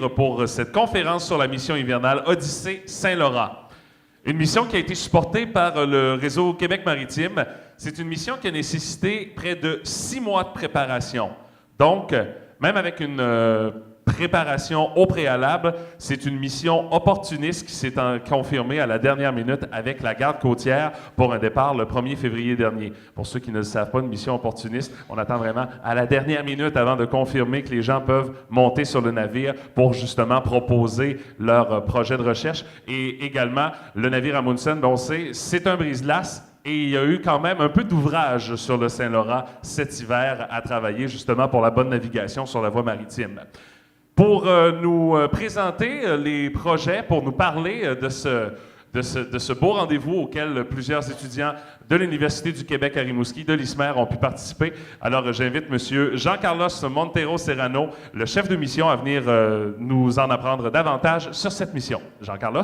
pour cette conférence sur la mission hivernale Odyssée Saint-Laurent. Une mission qui a été supportée par le réseau Québec Maritime. C'est une mission qui a nécessité près de 6 mois de préparation. Donc, même avec une préparation au préalable, c'est une mission opportuniste qui s'est confirmée à la dernière minute avec la garde côtière pour un départ le 1er février dernier. Pour ceux qui ne le savent pas, une mission opportuniste, on attend vraiment à la dernière minute avant de confirmer que les gens peuvent monter sur le navire pour justement proposer leur projet de recherche. Et également, le navire Amundsen, bon, c'est un brise-glace. Et il y a eu quand même un peu d'ouvrage sur le Saint-Laurent cet hiver à travailler justement pour la bonne navigation sur la voie maritime. Pour nous présenter les projets, pour nous parler de ce beau rendez-vous auquel plusieurs étudiants de l'Université du Québec à Rimouski, de l'ISMER, ont pu participer. Alors, j'invite M. Jean-Carlos Montero Serrano, le chef de mission, à venir nous en apprendre davantage sur cette mission. Jean-Carlos?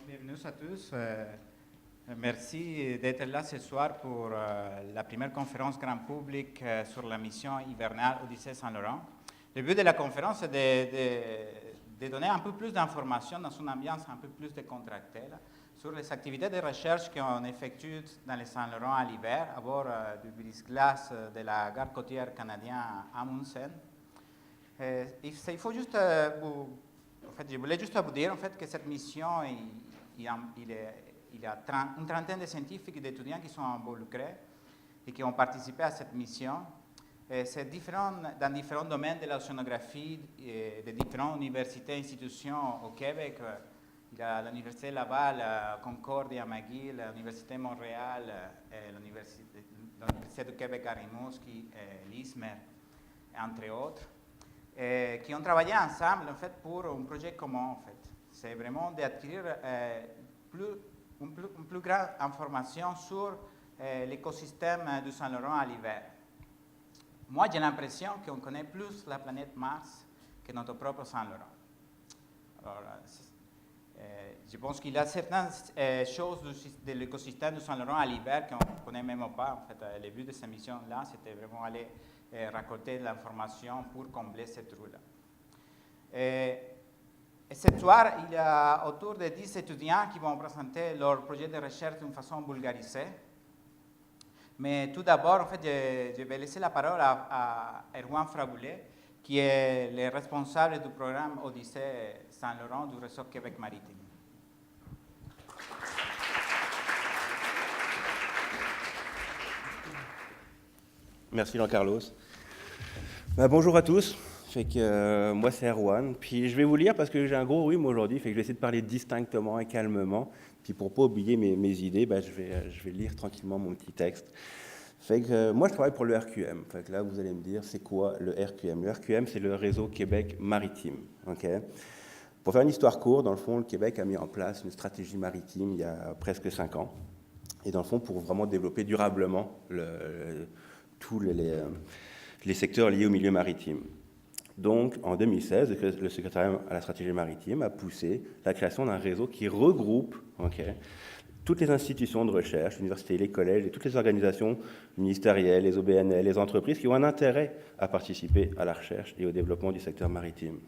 Bienvenue à tous. Merci d'être là ce soir pour la première conférence grand public sur la mission hivernale Odyssée Saint-Laurent. Le but de la conférence est de donner un peu plus d'informations dans une ambiance un peu plus décontractée sur les activités de recherche qu'on effectue dans le Saint-Laurent à l'hiver à bord du brise-glace de la garde côtière canadienne Amundsen. Il faut juste je voulais juste vous dire en fait, que cette mission, il y a une trentaine de scientifiques et d'étudiants qui sont involucrés et qui ont participé à cette mission. C'est différent dans différents domaines de l'océanographie, de différentes universités et institutions au Québec. Il y a l'Université Laval, Concordia, McGill, l'Université de Montréal, l'Université du Québec à Rimouski, l'ISMER, entre autres, qui ont travaillé ensemble en fait, pour un projet commun. En fait. C'est vraiment d'acquérir une plus grande information sur l'écosystème du Saint-Laurent à l'hiver. Moi, j'ai l'impression qu'on connaît plus la planète Mars que notre propre Saint-Laurent. Alors, je pense qu'il y a certaines choses de l'écosystème du Saint-Laurent à l'hiver qu'on ne connaît même pas. En fait, le but de cette mission-là, c'était vraiment aller récolter de l'information pour combler ce trou-là. Et ce soir, il y a autour de 10 étudiants qui vont présenter leur projet de recherche d'une façon vulgarisée. Mais tout d'abord, en fait, je vais laisser la parole à Erwan Fraboulet, qui est le responsable du programme Odyssée Saint-Laurent du réseau Québec Maritime. Merci Jean-Carlos. Bonjour à tous. Moi c'est Erwan. Puis je vais vous lire parce que j'ai un gros rhume aujourd'hui. Je vais essayer de parler distinctement et calmement. Puis pour ne pas oublier mes idées, je vais lire tranquillement mon petit texte. Moi je travaille pour le RQM. Là vous allez me dire c'est quoi le RQM? Le RQM c'est le réseau Québec Maritime. Okay? Pour faire une histoire courte, dans le fond le Québec a mis en place une stratégie maritime il y a presque 5 ans. Et dans le fond pour vraiment développer durablement tous les secteurs liés au milieu maritime. Donc, en 2016, le secrétariat à la stratégie maritime a poussé la création d'un réseau qui regroupe toutes les institutions de recherche, l'université, les collèges et toutes les organisations ministérielles, les OBNL, les entreprises qui ont un intérêt à participer à la recherche et au développement du secteur maritime.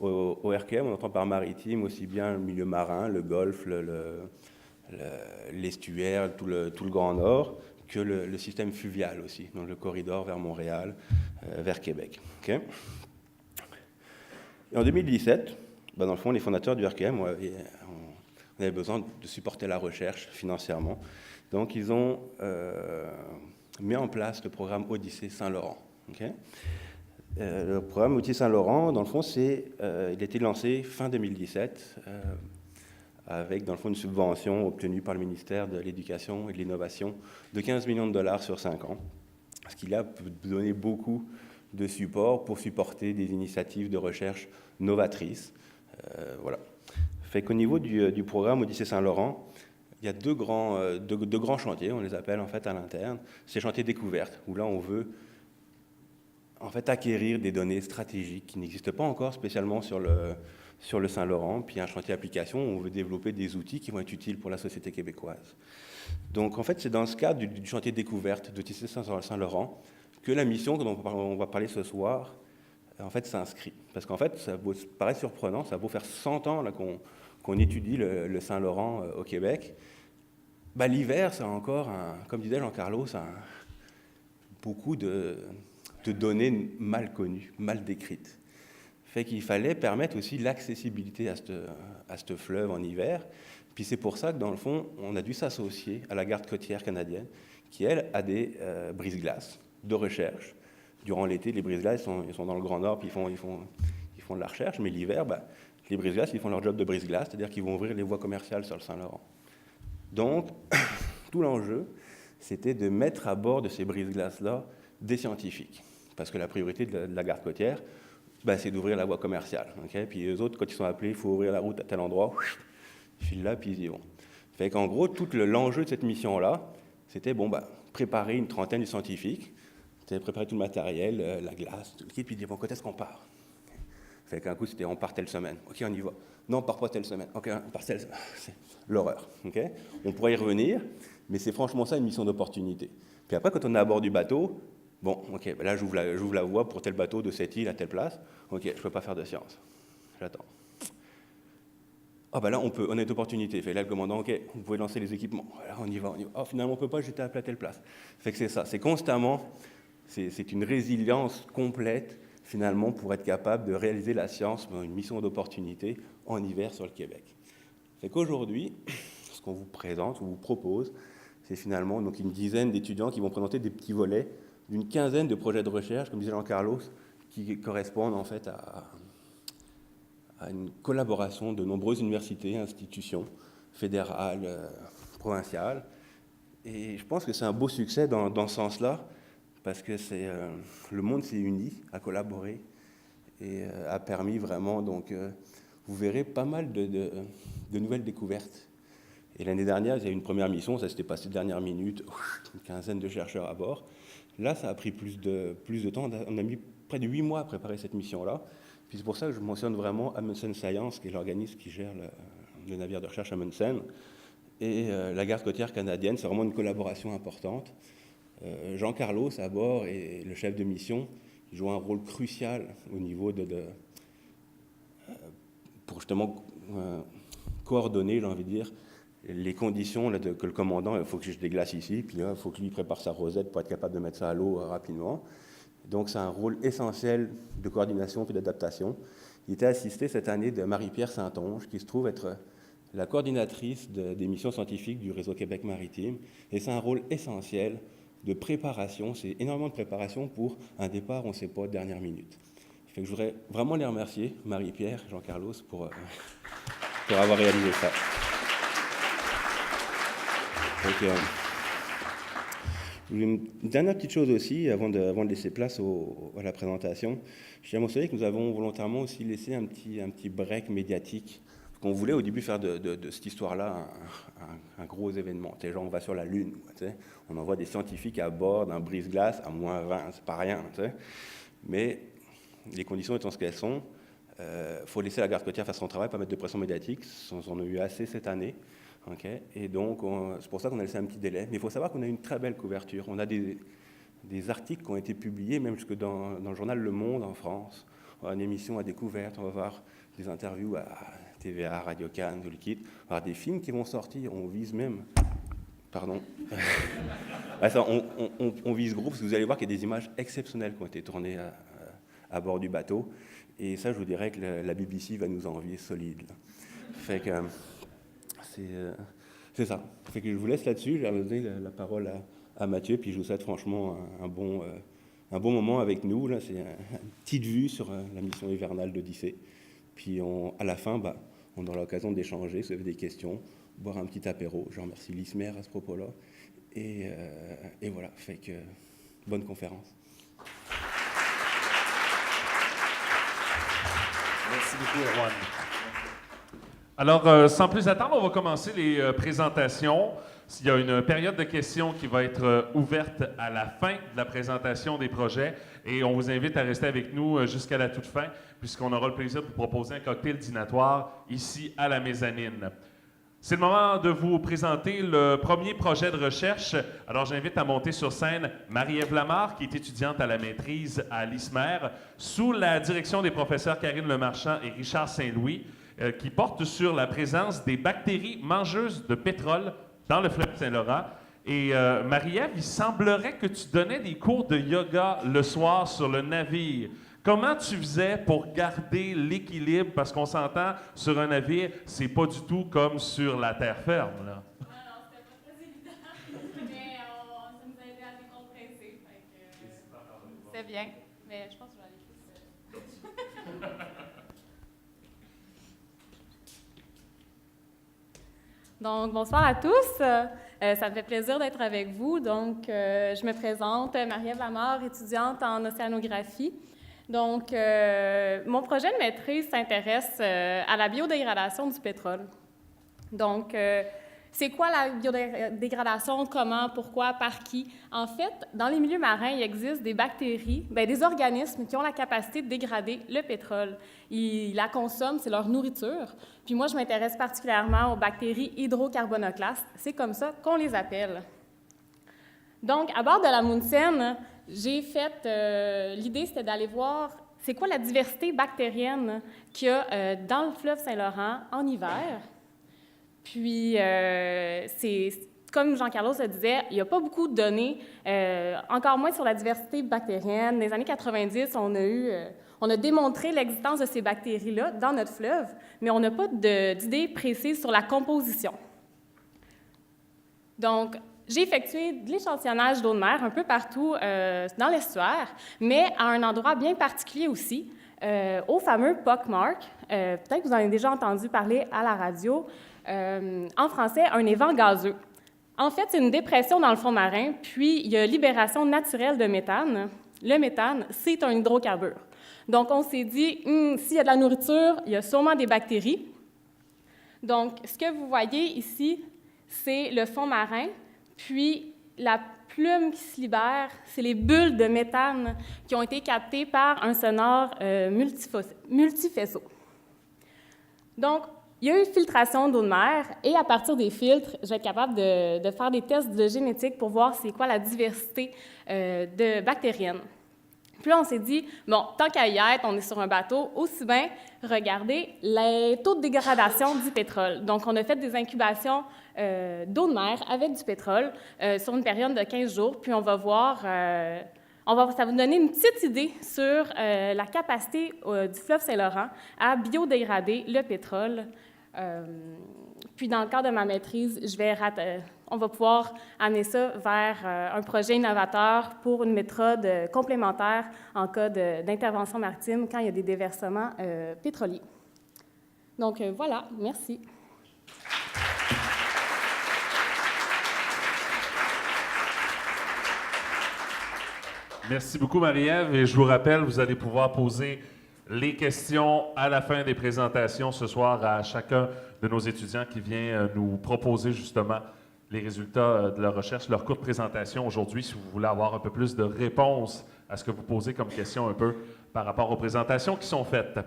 Au RQM, on entend par maritime aussi bien le milieu marin, le golfe, l'estuaire, tout le Grand Nord, que le système fluvial aussi, donc le corridor vers Montréal, vers Québec. Okay? Et en 2017, dans le fond, les fondateurs du RQM, on avait besoin de supporter la recherche financièrement. Donc, ils ont mis en place le programme Odyssée Saint-Laurent. Okay? Le programme Odyssée Saint-Laurent, dans le fond, il a été lancé fin 2017 avec, dans le fond, une subvention obtenue par le ministère de l'Éducation et de l'Innovation de 15 millions de dollars sur 5 ans, ce qui là peut donner beaucoup de support pour supporter des initiatives de recherche novatrices. Voilà. Fait qu'au niveau du programme Odyssée Saint-Laurent, il y a deux grands chantiers, on les appelle en fait à l'interne. C'est chantier découverte, où là on veut en fait acquérir des données stratégiques qui n'existent pas encore spécialement sur le Saint-Laurent, puis un chantier application où on veut développer des outils qui vont être utiles pour la société québécoise. Donc en fait, c'est dans ce cadre du chantier de découverte de Odyssée Saint-Laurent que la mission dont on va parler ce soir, en fait, s'inscrit. Parce qu'en fait, ça paraît surprenant, ça a beau faire 100 ans là, qu'on étudie le Saint-Laurent au Québec. L'hiver, c'est encore, comme disait Jean-Carlos, beaucoup de données mal connues, mal décrites. Fait qu'il fallait permettre aussi l'accessibilité à ce fleuve en hiver. Puis c'est pour ça que, dans le fond, on a dû s'associer à la garde côtière canadienne, qui, elle, a des brise-glaces de recherche. Durant l'été, les brise-glaces, ils sont dans le Grand Nord, puis ils font de la recherche, mais l'hiver, les brise-glaces, ils font leur job de brise-glace, c'est-à-dire qu'ils vont ouvrir les voies commerciales sur le Saint-Laurent. Donc, tout l'enjeu, c'était de mettre à bord de ces brise-glaces-là des scientifiques. Parce que la priorité de la garde côtière, c'est d'ouvrir la voie commerciale. Okay? Puis eux autres, quand ils sont appelés, il faut ouvrir la route à tel endroit, ils filent là, puis ils y vont. Fait qu'en gros, tout l'enjeu de cette mission-là, c'était préparer une trentaine de scientifiques, préparer tout le matériel, la glace, tout le kit, puis dire, quand est-ce qu'on part? Fait qu'un coup, c'était, on part telle semaine. OK, on y va. Non, on part pas telle semaine. OK, on part telle semaine. C'est l'horreur. Okay? On pourrait y revenir, mais c'est franchement ça une mission d'opportunité. Puis après, quand on est à bord du bateau, OK, là, j'ouvre la voie pour tel bateau de cette île à telle place. OK, je ne peux pas faire de science. J'attends. Là, on a une opportunité. Fait là, le commandant, OK, vous pouvez lancer les équipements. Là, on y va. Finalement, on ne peut pas, j'étais appelé à telle place. Fait que c'est ça. C'est constamment, c'est une résilience complète, finalement, pour être capable de réaliser la science, une mission d'opportunité en hiver sur le Québec. Fait qu'aujourd'hui, ce qu'on vous présente, on vous propose, c'est finalement donc une dizaine d'étudiants qui vont présenter des petits volets d'une quinzaine de projets de recherche, comme disait Jean-Carlos, qui correspondent en fait à une collaboration de nombreuses universités, institutions fédérales, provinciales. Et je pense que c'est un beau succès dans ce sens-là, parce que le monde s'est uni, a collaboré, et a permis vraiment, donc, vous verrez, pas mal de nouvelles découvertes. Et l'année dernière, il y a eu une première mission, ça s'était passé de dernière minute, une quinzaine de chercheurs à bord. Là, ça a pris plus de temps, on a mis près de 8 mois à préparer cette mission-là. Puis c'est pour ça que je mentionne vraiment Amundsen Science, qui est l'organisme qui gère le navire de recherche Amundsen, et la garde côtière canadienne. C'est vraiment une collaboration importante. Jean-Carlos à bord et le chef de mission, ils jouent un rôle crucial au niveau pour justement coordonner, j'ai envie de dire, les conditions là, que le commandant, il faut que je déglace ici, puis là, il faut que lui prépare sa rosette pour être capable de mettre ça à l'eau rapidement. Donc, c'est un rôle essentiel de coordination et d'adaptation. Il était assisté cette année de Marie-Pierre Saint-Onge, qui se trouve être la coordinatrice des missions scientifiques du réseau Québec Maritime. Et c'est un rôle essentiel de préparation. C'est énormément de préparation pour un départ, on ne sait pas, dernière minute. Fait que je voudrais vraiment les remercier, Marie-Pierre, Jean-Carlos, pour avoir réalisé ça. Donc, une dernière petite chose aussi, avant de laisser place à la présentation. Je tiens à mentionner que nous avons volontairement aussi laissé un petit break médiatique. Qu'on voulait au début faire de cette histoire-là un gros événement. Genre, on va sur la Lune, on envoie des scientifiques à bord d'un brise-glace à moins 20, c'est pas rien. Mais les conditions étant ce qu'elles sont, faut laisser la garde côtière faire son travail, pas mettre de pression médiatique. On a eu assez cette année. Okay. Et donc, c'est pour ça qu'on a laissé un petit délai. Mais il faut savoir qu'on a une très belle couverture. On a des articles qui ont été publiés, même jusque dans le journal Le Monde en France. On a une émission à découverte, on va voir des interviews à TVA, Radio-Can, tout le kit. On va voir des films qui vont sortir. On vise même... Pardon. On vise gros, parce que vous allez voir qu'il y a des images exceptionnelles qui ont été tournées à bord du bateau. Et ça, je vous dirais que la BBC va nous envier solide. Là. Fait que... C'est ça. Fait que je vous laisse là-dessus. Je vais donner la parole à Mathieu, puis je vous souhaite franchement un bon moment avec nous. Là, c'est une petite vue sur la mission hivernale d'Odyssée. Puis à la fin, on aura l'occasion d'échanger, si vous avez des questions, boire un petit apéro. Je remercie l'ISMER à ce propos-là. Et voilà, fait que bonne conférence. Merci beaucoup, Erwan. Alors, sans plus attendre, on va commencer les présentations. Il y a une période de questions qui va être ouverte à la fin de la présentation des projets et on vous invite à rester avec nous jusqu'à la toute fin puisqu'on aura le plaisir de vous proposer un cocktail dînatoire ici à la mezzanine. C'est le moment de vous présenter le premier projet de recherche. Alors, j'invite à monter sur scène Marie-Ève Lamarre, qui est étudiante à la maîtrise à l'ISMER, sous la direction des professeurs Karine Lemarchand et Richard Saint-Louis, qui porte sur la présence des bactéries mangeuses de pétrole dans le fleuve Saint-Laurent. Et Marie-Ève, il semblerait que tu donnais des cours de yoga le soir sur le navire. Comment tu faisais pour garder l'équilibre? Parce qu'on s'entend, sur un navire, c'est pas du tout comme sur la terre ferme, là. Non, c'était pas très évident, mais ça nous a aidé à décompresser. C'est bien, mais je pense que je vais aller plus. Donc, bonsoir à tous. Ça me fait plaisir d'être avec vous. Donc, je me présente, Marie-Ève Lamarre, étudiante en océanographie. Donc, mon projet de maîtrise s'intéresse à la biodégradation du pétrole. Donc, c'est quoi la biodégradation? Comment? Pourquoi? Par qui? En fait, dans les milieux marins, il existe des bactéries, des organismes qui ont la capacité de dégrader le pétrole. Ils la consomment, c'est leur nourriture. Puis moi, je m'intéresse particulièrement aux bactéries hydrocarbonoclastes. C'est comme ça qu'on les appelle. Donc, à bord de la Munsen, j'ai fait, l'idée, c'était d'aller voir c'est quoi la diversité bactérienne qu'il y a dans le fleuve Saint-Laurent en hiver. Puis, c'est comme Jean-Carlos le disait, il n'y a pas beaucoup de données, encore moins sur la diversité bactérienne. Dans les années 90, on a démontré l'existence de ces bactéries-là dans notre fleuve, mais on n'a pas d'idée précise sur la composition. Donc, j'ai effectué de l'échantillonnage d'eau de mer un peu partout dans l'estuaire, mais à un endroit bien particulier aussi, au fameux Pockmark. Peut-être que vous en avez déjà entendu parler à la radio. En français, un évent gazeux. En fait, c'est une dépression dans le fond marin, puis il y a libération naturelle de méthane. Le méthane, c'est un hydrocarbure. Donc, on s'est dit, s'il y a de la nourriture, il y a sûrement des bactéries. Donc, ce que vous voyez ici, c'est le fond marin. Puis, la plume qui se libère, c'est les bulles de méthane qui ont été captées par un sonore multifaisceau. Donc, il y a eu filtration d'eau de mer et à partir des filtres, je vais être capable de faire des tests de génétique pour voir c'est quoi la diversité de bactérienne. Puis là, on s'est dit, bon, tant qu'à y être, on est sur un bateau, aussi bien regarder les taux de dégradation du pétrole. Donc, on a fait des incubations d'eau de mer avec du pétrole sur une période de 15 jours, puis on va voir, ça va vous donner une petite idée sur la capacité du fleuve Saint-Laurent à biodégrader le pétrole. Puis, dans le cadre de ma maîtrise, on va pouvoir amener ça vers un projet innovateur pour une méthode complémentaire en cas d'intervention maritime quand il y a des déversements pétroliers. Donc, voilà, merci. Merci beaucoup, Marie-Ève. Et je vous rappelle, vous allez pouvoir poser les questions à la fin des présentations ce soir à chacun de nos étudiants qui vient nous proposer justement les résultats de leur recherche, leur courte présentation aujourd'hui, si vous voulez avoir un peu plus de réponses à ce que vous posez comme question un peu par rapport aux présentations qui sont faites.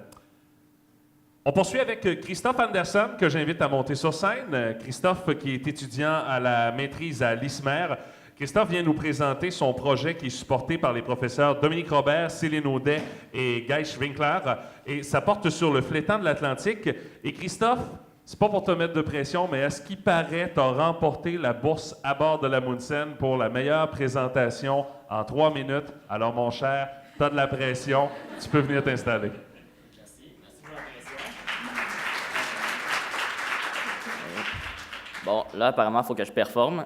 On poursuit avec Christophe Anderson, que j'invite à monter sur scène. Christophe, qui est étudiant à la maîtrise à l'ISMER. Christophe vient nous présenter son projet qui est supporté par les professeurs Dominique Robert, Céline Audet et Guy Schwinkler. Et ça porte sur le flétan de l'Atlantique. Et Christophe, c'est pas pour te mettre de pression, mais à ce qui paraît, tu as remporté la bourse à bord de la Munsen pour la meilleure présentation en 3 minutes. Alors, mon cher, tu as de la pression. Tu peux venir t'installer. Merci pour la pression. Bon, là, apparemment, il faut que je performe.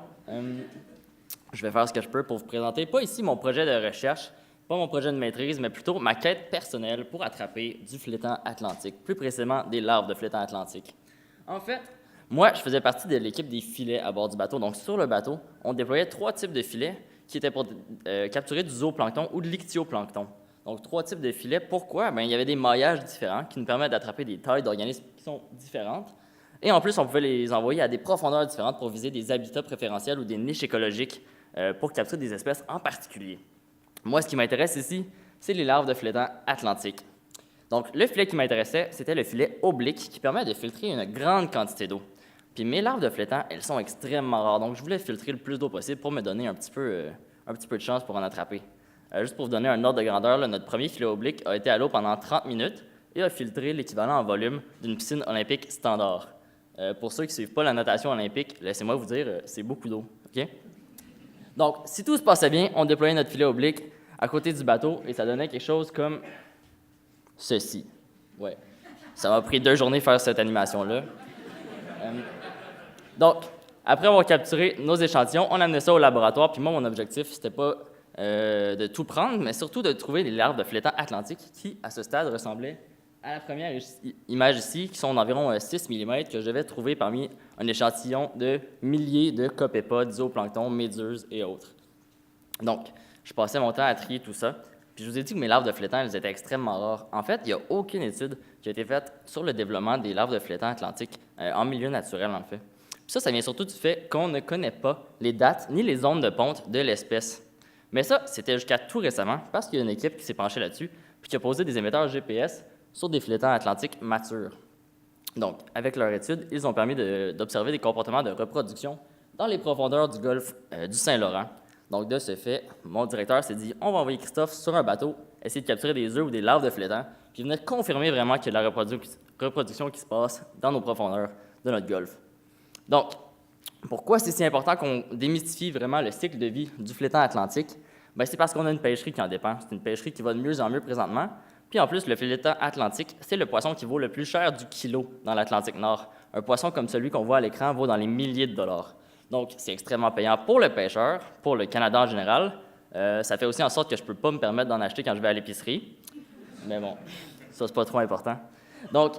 Je vais faire ce que je peux pour vous présenter, pas ici mon projet de recherche, pas mon projet de maîtrise, mais plutôt ma quête personnelle pour attraper du flétan atlantique, plus précisément des larves de flétan atlantique. En fait, moi, je faisais partie de l'équipe des filets à bord du bateau. Donc, sur le bateau, on déployait 3 types de filets qui étaient pour capturer du zooplancton ou de l'ichtyoplancton. Donc, 3 types de filets. Pourquoi? Bien, il y avait des maillages différents qui nous permettent d'attraper des tailles d'organismes qui sont différentes. Et en plus, on pouvait les envoyer à des profondeurs différentes pour viser des habitats préférentiels ou des niches écologiques pour capturer des espèces en particulier. Moi, ce qui m'intéresse ici, c'est les larves de flétan atlantique. Donc, le filet qui m'intéressait, c'était le filet oblique qui permet de filtrer une grande quantité d'eau. Puis mes larves de flétan, elles sont extrêmement rares, donc je voulais filtrer le plus d'eau possible pour me donner un petit peu de chance pour en attraper. Juste pour vous donner un ordre de grandeur, là, notre premier filet oblique a été à l'eau pendant 30 minutes et a filtré l'équivalent en volume d'une piscine olympique standard. Pour ceux qui ne suivent pas la natation olympique, laissez-moi vous dire, c'est beaucoup d'eau. OK? Donc, si tout se passait bien, on déployait notre filet oblique à côté du bateau et ça donnait quelque chose comme ceci. Ouais. Ça m'a pris 2 journées de faire cette animation-là. Donc, après avoir capturé nos échantillons, on amenait ça au laboratoire. Puis moi, mon objectif, c'était pas de tout prendre, mais surtout de trouver les larves de flétan atlantique qui, à ce stade, ressemblaient à la première image ici, qui sont d'environ 6 mm, que je devais trouver parmi un échantillon de milliers de copépodes, zooplancton, méduses et autres. Donc, je passais mon temps à trier tout ça. Puis je vous ai dit que mes larves de flétan, elles étaient extrêmement rares. En fait, il n'y a aucune étude qui a été faite sur le développement des larves de flétan atlantique en milieu naturel, en fait. Puis ça vient surtout du fait qu'on ne connaît pas les dates ni les zones de ponte de l'espèce. Mais ça, c'était jusqu'à tout récemment, parce qu'il y a une équipe qui s'est penchée là-dessus, puis qui a posé des émetteurs GPS sur des flétans atlantiques matures. Donc, avec leur étude, ils ont permis d'observer des comportements de reproduction dans les profondeurs du golfe du Saint-Laurent. Donc, de ce fait, mon directeur s'est dit, on va envoyer Christophe sur un bateau, essayer de capturer des œufs ou des larves de flétans, puis il venait de confirmer vraiment qu'il y a de la reproduction qui se passe dans nos profondeurs de notre golfe. Donc, pourquoi c'est si important qu'on démystifie vraiment le cycle de vie du flétan atlantique? Bien, c'est parce qu'on a une pêcherie qui en dépend. C'est une pêcherie qui va de mieux en mieux présentement. Puis en plus, le flétan atlantique, c'est le poisson qui vaut le plus cher du kilo dans l'Atlantique Nord. Un poisson comme celui qu'on voit à l'écran vaut dans les milliers de dollars. Donc, c'est extrêmement payant pour le pêcheur, pour le Canada en général. Ça fait aussi en sorte que je ne peux pas me permettre d'en acheter quand je vais à l'épicerie. Mais bon, ça, c'est pas trop important. Donc,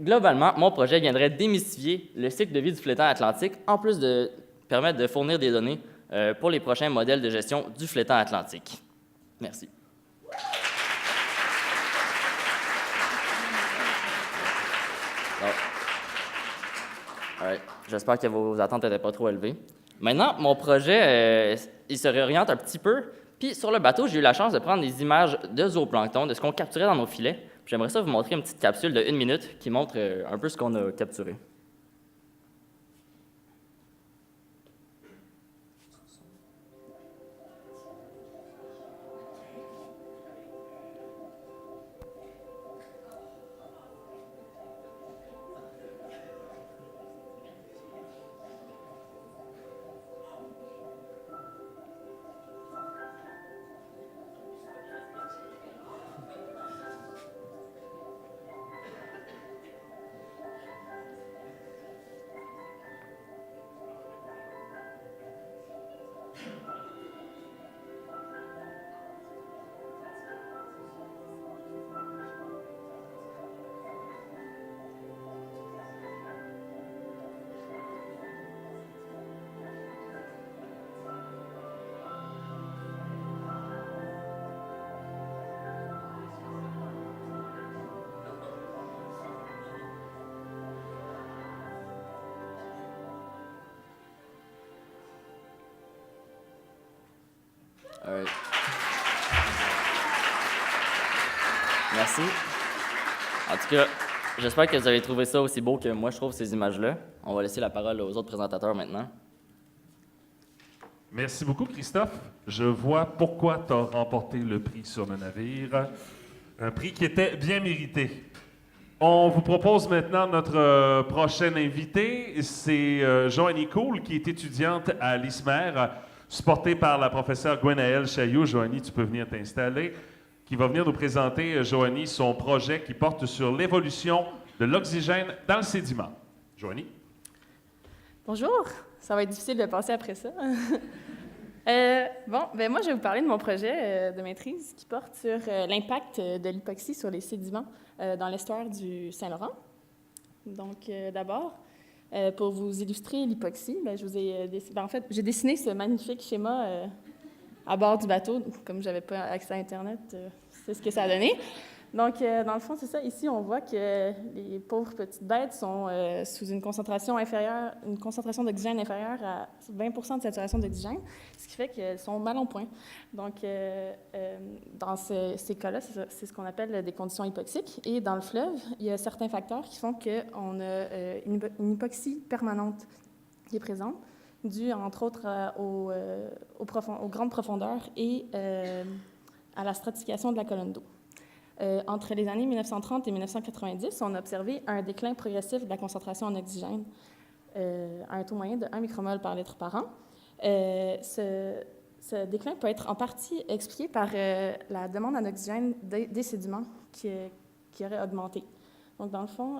globalement, mon projet viendrait démystifier le cycle de vie du flétan atlantique, en plus de permettre de fournir des données pour les prochains modèles de gestion du flétan atlantique. Merci. Right. J'espère que vos attentes n'étaient pas trop élevées. Maintenant, mon projet, il se réoriente un petit peu. Puis sur le bateau, j'ai eu la chance de prendre des images de zooplancton, de ce qu'on capturait dans nos filets. Puis j'aimerais ça vous montrer une petite capsule de 1 minute qui montre un peu ce qu'on a capturé. Right. Merci. En tout cas, j'espère que vous avez trouvé ça aussi beau que moi je trouve ces images-là. On va laisser la parole aux autres présentateurs maintenant. Merci beaucoup, Christophe. Je vois pourquoi tu as remporté le prix sur le navire. Un prix qui était bien mérité. On vous propose maintenant notre prochaine invitée. C'est Joanie Cool, qui est étudiante à l'ISMER, supportée par la professeure Gwenaëlle Chailloux. Joanie, tu peux venir t'installer. Qui va venir nous présenter, Joanie, son projet qui porte sur l'évolution de l'oxygène dans le sédiment. Joanie? Bonjour, ça va être difficile de passer après ça. Moi, je vais vous parler de mon projet de maîtrise qui porte sur l'impact de l'hypoxie sur les sédiments dans l'estuaire du Saint-Laurent. Donc, d'abord, pour vous illustrer l'hypoxie, j'ai dessiné ce magnifique schéma à bord du bateau. Comme je n'avais pas accès à Internet, c'est ce que ça a donné. Donc, dans le fond, c'est ça. Ici, on voit que les pauvres petites bêtes sont sous une concentration d'oxygène inférieure à 20 de saturation d'oxygène, ce qui fait qu'elles sont mal en point. Donc, dans ces cas-là, c'est ce qu'on appelle des conditions hypoxiques. Et dans le fleuve, il y a certains facteurs qui font qu'on a une hypoxie permanente qui est présente, due, entre autres, aux grandes profondeurs et à la stratification de la colonne d'eau. Entre les années 1930 et 1990, on a observé un déclin progressif de la concentration en oxygène à un taux moyen de 1 micromole par litre par an. Ce déclin peut être en partie expliqué par la demande en oxygène des sédiments qui aurait augmenté. Donc, dans le fond,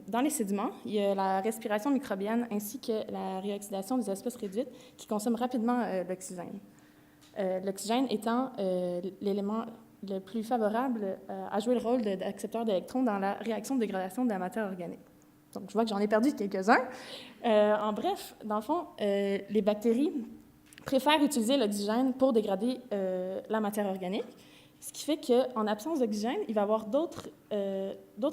dans les sédiments, il y a la respiration microbienne ainsi que la réoxydation des espèces réduites qui consomment rapidement l'oxygène. L'oxygène étant l'élément le plus favorable à jouer le rôle d'accepteur d'électrons dans la réaction de dégradation de la matière organique. Donc, je vois que j'en ai perdu quelques-uns. En bref, dans le fond, les bactéries préfèrent utiliser l'oxygène pour dégrader la matière organique, ce qui fait qu'en absence d'oxygène, il va y avoir d'autres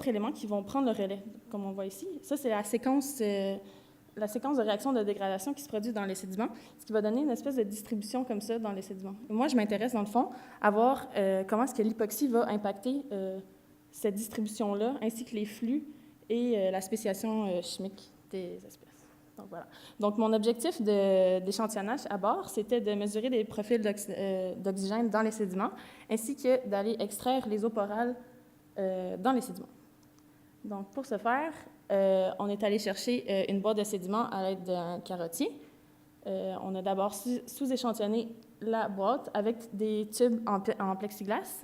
éléments qui vont prendre le relais, comme on voit ici. Ça, c'est la séquence de réaction de dégradation qui se produit dans les sédiments, ce qui va donner une espèce de distribution comme ça dans les sédiments. Et moi, je m'intéresse, dans le fond, à voir comment est-ce que l'hypoxie va impacter cette distribution-là, ainsi que les flux et la spéciation chimique des espèces. Donc, voilà. Donc, mon objectif d'échantillonnage à bord, c'était de mesurer des profils d'oxygène dans les sédiments, ainsi que d'aller extraire les eaux porales dans les sédiments. Donc, pour ce faire, on est allé chercher une boîte de sédiments à l'aide d'un carottier. On a d'abord sous-échantillonné la boîte avec des tubes en plexiglas,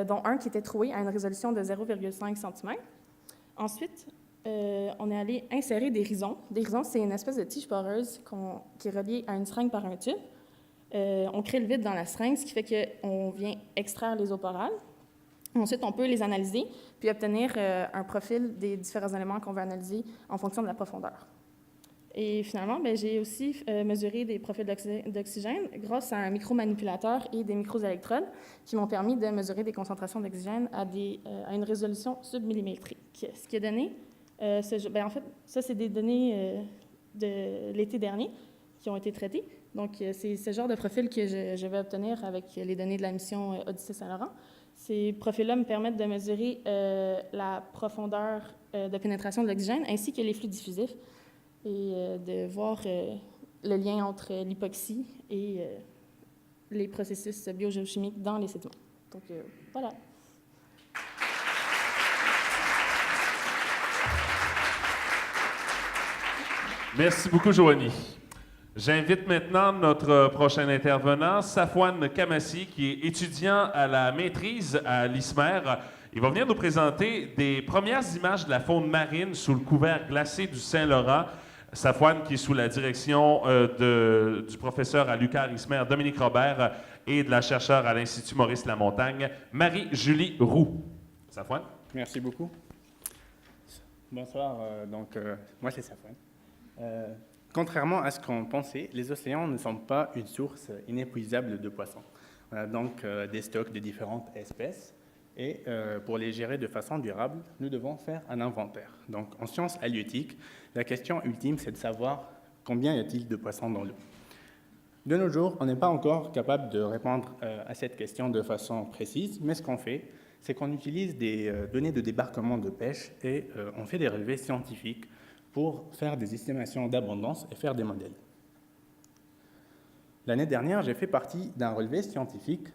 dont un qui était troué à une résolution de 0,5 cm. Ensuite, on est allé insérer des rhizons. Des rhizons, c'est une espèce de tige poreuse qui est reliée à une seringue par un tube. On crée le vide dans la seringue, ce qui fait qu'on vient extraire les eaux porales. Ensuite, on peut les analyser, puis obtenir un profil des différents éléments qu'on veut analyser en fonction de la profondeur. Et finalement, j'ai aussi mesuré des profils d'oxygène grâce à un micromanipulateur et des microélectrodes qui m'ont permis de mesurer des concentrations d'oxygène à une résolution submillimétrique. Ce qui a donné, en fait, ça, c'est des données de l'été dernier qui ont été traitées. Donc, c'est ce genre de profil que je vais obtenir avec les données de la mission Odyssée Saint-Laurent. Ces profils-là me permettent de mesurer la profondeur de pénétration de l'oxygène ainsi que les flux diffusifs et de voir le lien entre l'hypoxie et les processus biogéochimiques dans les sédiments. Donc, voilà. Merci beaucoup, Joanie. J'invite maintenant notre prochain intervenant, Safwan Kamassi, qui est étudiant à la maîtrise à l'ISMER. Il va venir nous présenter des premières images de la faune marine sous le couvert glacé du Saint-Laurent. Safwan, qui est sous la direction du professeur à l'UQAR ISMER, Dominique Robert, et de la chercheure à l'Institut Maurice Lamontagne, Marie-Julie Roux. Safwan. Merci beaucoup. Bonsoir, moi c'est Safwan. Contrairement à ce qu'on pensait, les océans ne sont pas une source inépuisable de poissons. On a donc des stocks de différentes espèces et pour les gérer de façon durable, nous devons faire un inventaire. Donc en sciences halieutiques, la question ultime, c'est de savoir combien y a-t-il de poissons dans l'eau. De nos jours, on n'est pas encore capable de répondre à cette question de façon précise, mais ce qu'on fait, c'est qu'on utilise des données de débarquement de pêche et on fait des relevés scientifiques pour faire des estimations d'abondance et faire des modèles. L'année dernière, j'ai fait partie d'un relevé scientifique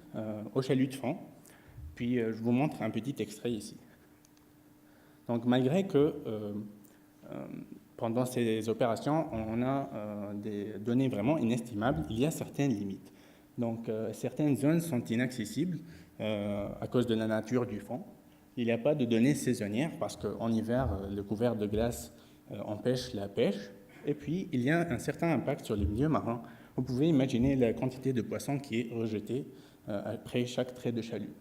au chalut de fond, puis je vous montre un petit extrait ici. Donc malgré que pendant ces opérations, on a des données vraiment inestimables, il y a certaines limites. Donc certaines zones sont inaccessibles à cause de la nature du fond. Il n'y a pas de données saisonnières parce qu'en hiver, le couvert de glace empêche la pêche. Et puis, il y a un certain impact sur les milieux marins. Vous pouvez imaginer la quantité de poissons qui est rejetée après chaque trait de chalut.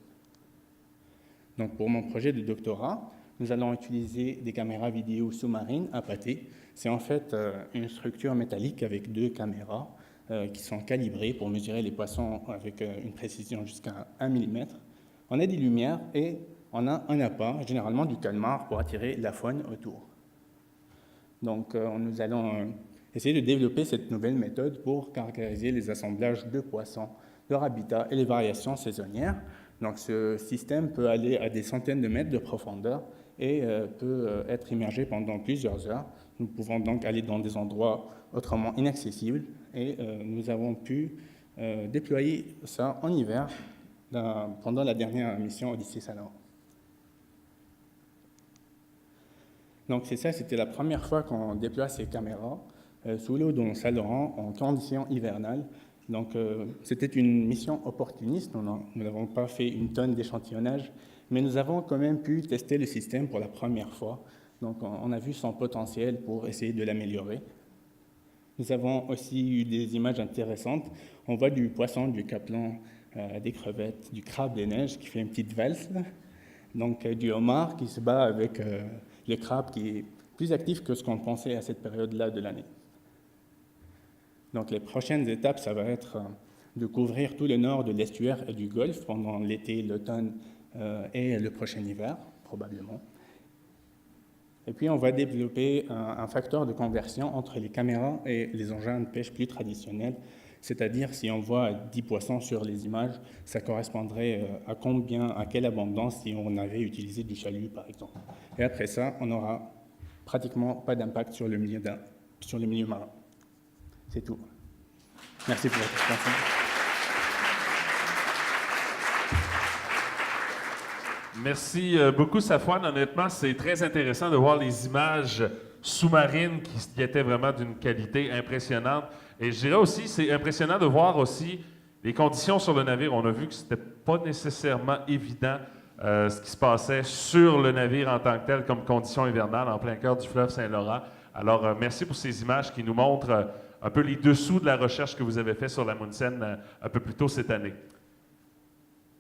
Donc, pour mon projet de doctorat, nous allons utiliser des caméras vidéo sous-marines appâtées. C'est en fait une structure métallique avec 2 caméras qui sont calibrées pour mesurer les poissons avec une précision jusqu'à 1 mm. On a des lumières et on a un appât, généralement du calmar, pour attirer la faune autour. Donc, nous allons essayer de développer cette nouvelle méthode pour caractériser les assemblages de poissons, leur habitat et les variations saisonnières. Donc, ce système peut aller à des centaines de mètres de profondeur et peut être immergé pendant plusieurs heures. Nous pouvons donc aller dans des endroits autrement inaccessibles et nous avons pu déployer ça en hiver pendant la dernière mission Odyssée Saint-Laurent. Donc c'est ça, c'était la première fois qu'on déploie ces caméras sous l'eau dans Saint-Laurent en conditions hivernales. Donc c'était une mission opportuniste, nous n'avons pas fait une tonne d'échantillonnage, mais nous avons quand même pu tester le système pour la première fois. Donc on a vu son potentiel pour essayer de l'améliorer. Nous avons aussi eu des images intéressantes. On voit du poisson, du capelon, des crevettes, du crabe des neiges qui fait une petite valse. Donc du homard qui se bat avec le crabe qui est plus actif que ce qu'on pensait à cette période-là de l'année. Donc les prochaines étapes, ça va être de couvrir tout le nord de l'estuaire et du golfe pendant l'été, l'automne et le prochain hiver, probablement. Et puis on va développer un facteur de conversion entre les caméras et les engins de pêche plus traditionnels. C'est-à-dire, si on voit 10 poissons sur les images, ça correspondrait à combien, à quelle abondance si on avait utilisé du chalut, par exemple. Et après ça, on n'aura pratiquement pas d'impact sur le milieu marin. C'est tout. Merci pour votre attention. Merci beaucoup, Safouane. Honnêtement, c'est très intéressant de voir les images sous-marines qui étaient vraiment d'une qualité impressionnante. Et je dirais aussi, c'est impressionnant de voir aussi les conditions sur le navire. On a vu que ce n'était pas nécessairement évident ce qui se passait sur le navire en tant que tel comme conditions hivernales en plein cœur du fleuve Saint-Laurent. Alors, merci pour ces images qui nous montrent un peu les dessous de la recherche que vous avez fait sur l'Amundsen un peu plus tôt cette année.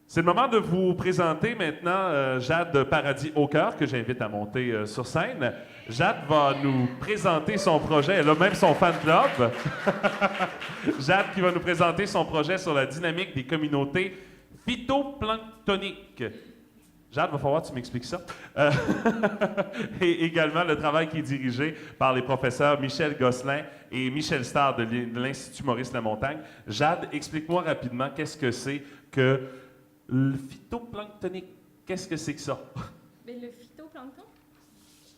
C'est le moment de vous présenter maintenant Jade Paradis-Aucoeur, que j'invite à monter sur scène. Jade va nous présenter son projet. Elle a même son fan club. Jade qui va nous présenter son projet sur la dynamique des communautés phytoplanctoniques. Jade, va falloir que tu m'expliques ça. Et également le travail qui est dirigé par les professeurs Michel Gosselin et Michel Starr de l'Institut Maurice-Lamontagne. Jade, explique-moi rapidement qu'est-ce que c'est que le phytoplanctonique. Qu'est-ce que c'est que ça? Bien,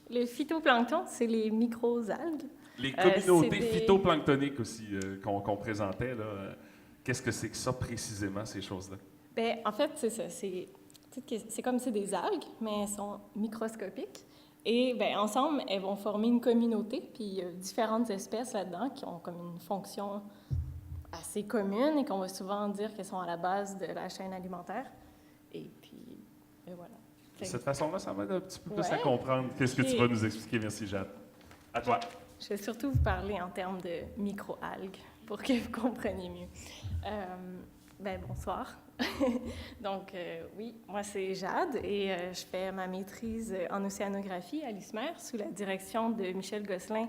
le phytoplancton, c'est les microalgues. Les communautés phytoplanctoniques aussi qu'on présentait. Qu'est-ce que c'est que ça précisément, ces choses-là? Bien, en fait, c'est ça. C'est comme c'est des algues, mais elles sont microscopiques. Et bien, ensemble, elles vont former une communauté. Puis il y a différentes espèces là-dedans qui ont comme une fonction assez commune et qu'on va souvent dire qu'elles sont à la base de la chaîne alimentaire. Et puis, et voilà. De cette façon-là, ça m'aide un petit peu plus à comprendre qu'est-ce que tu vas nous expliquer. Merci, Jade. À toi. Je vais surtout vous parler en termes de micro-algues pour que vous compreniez mieux. Bonsoir. Donc, oui, moi, c'est Jade et je fais ma maîtrise en océanographie à l'ISMER sous la direction de Michel Gosselin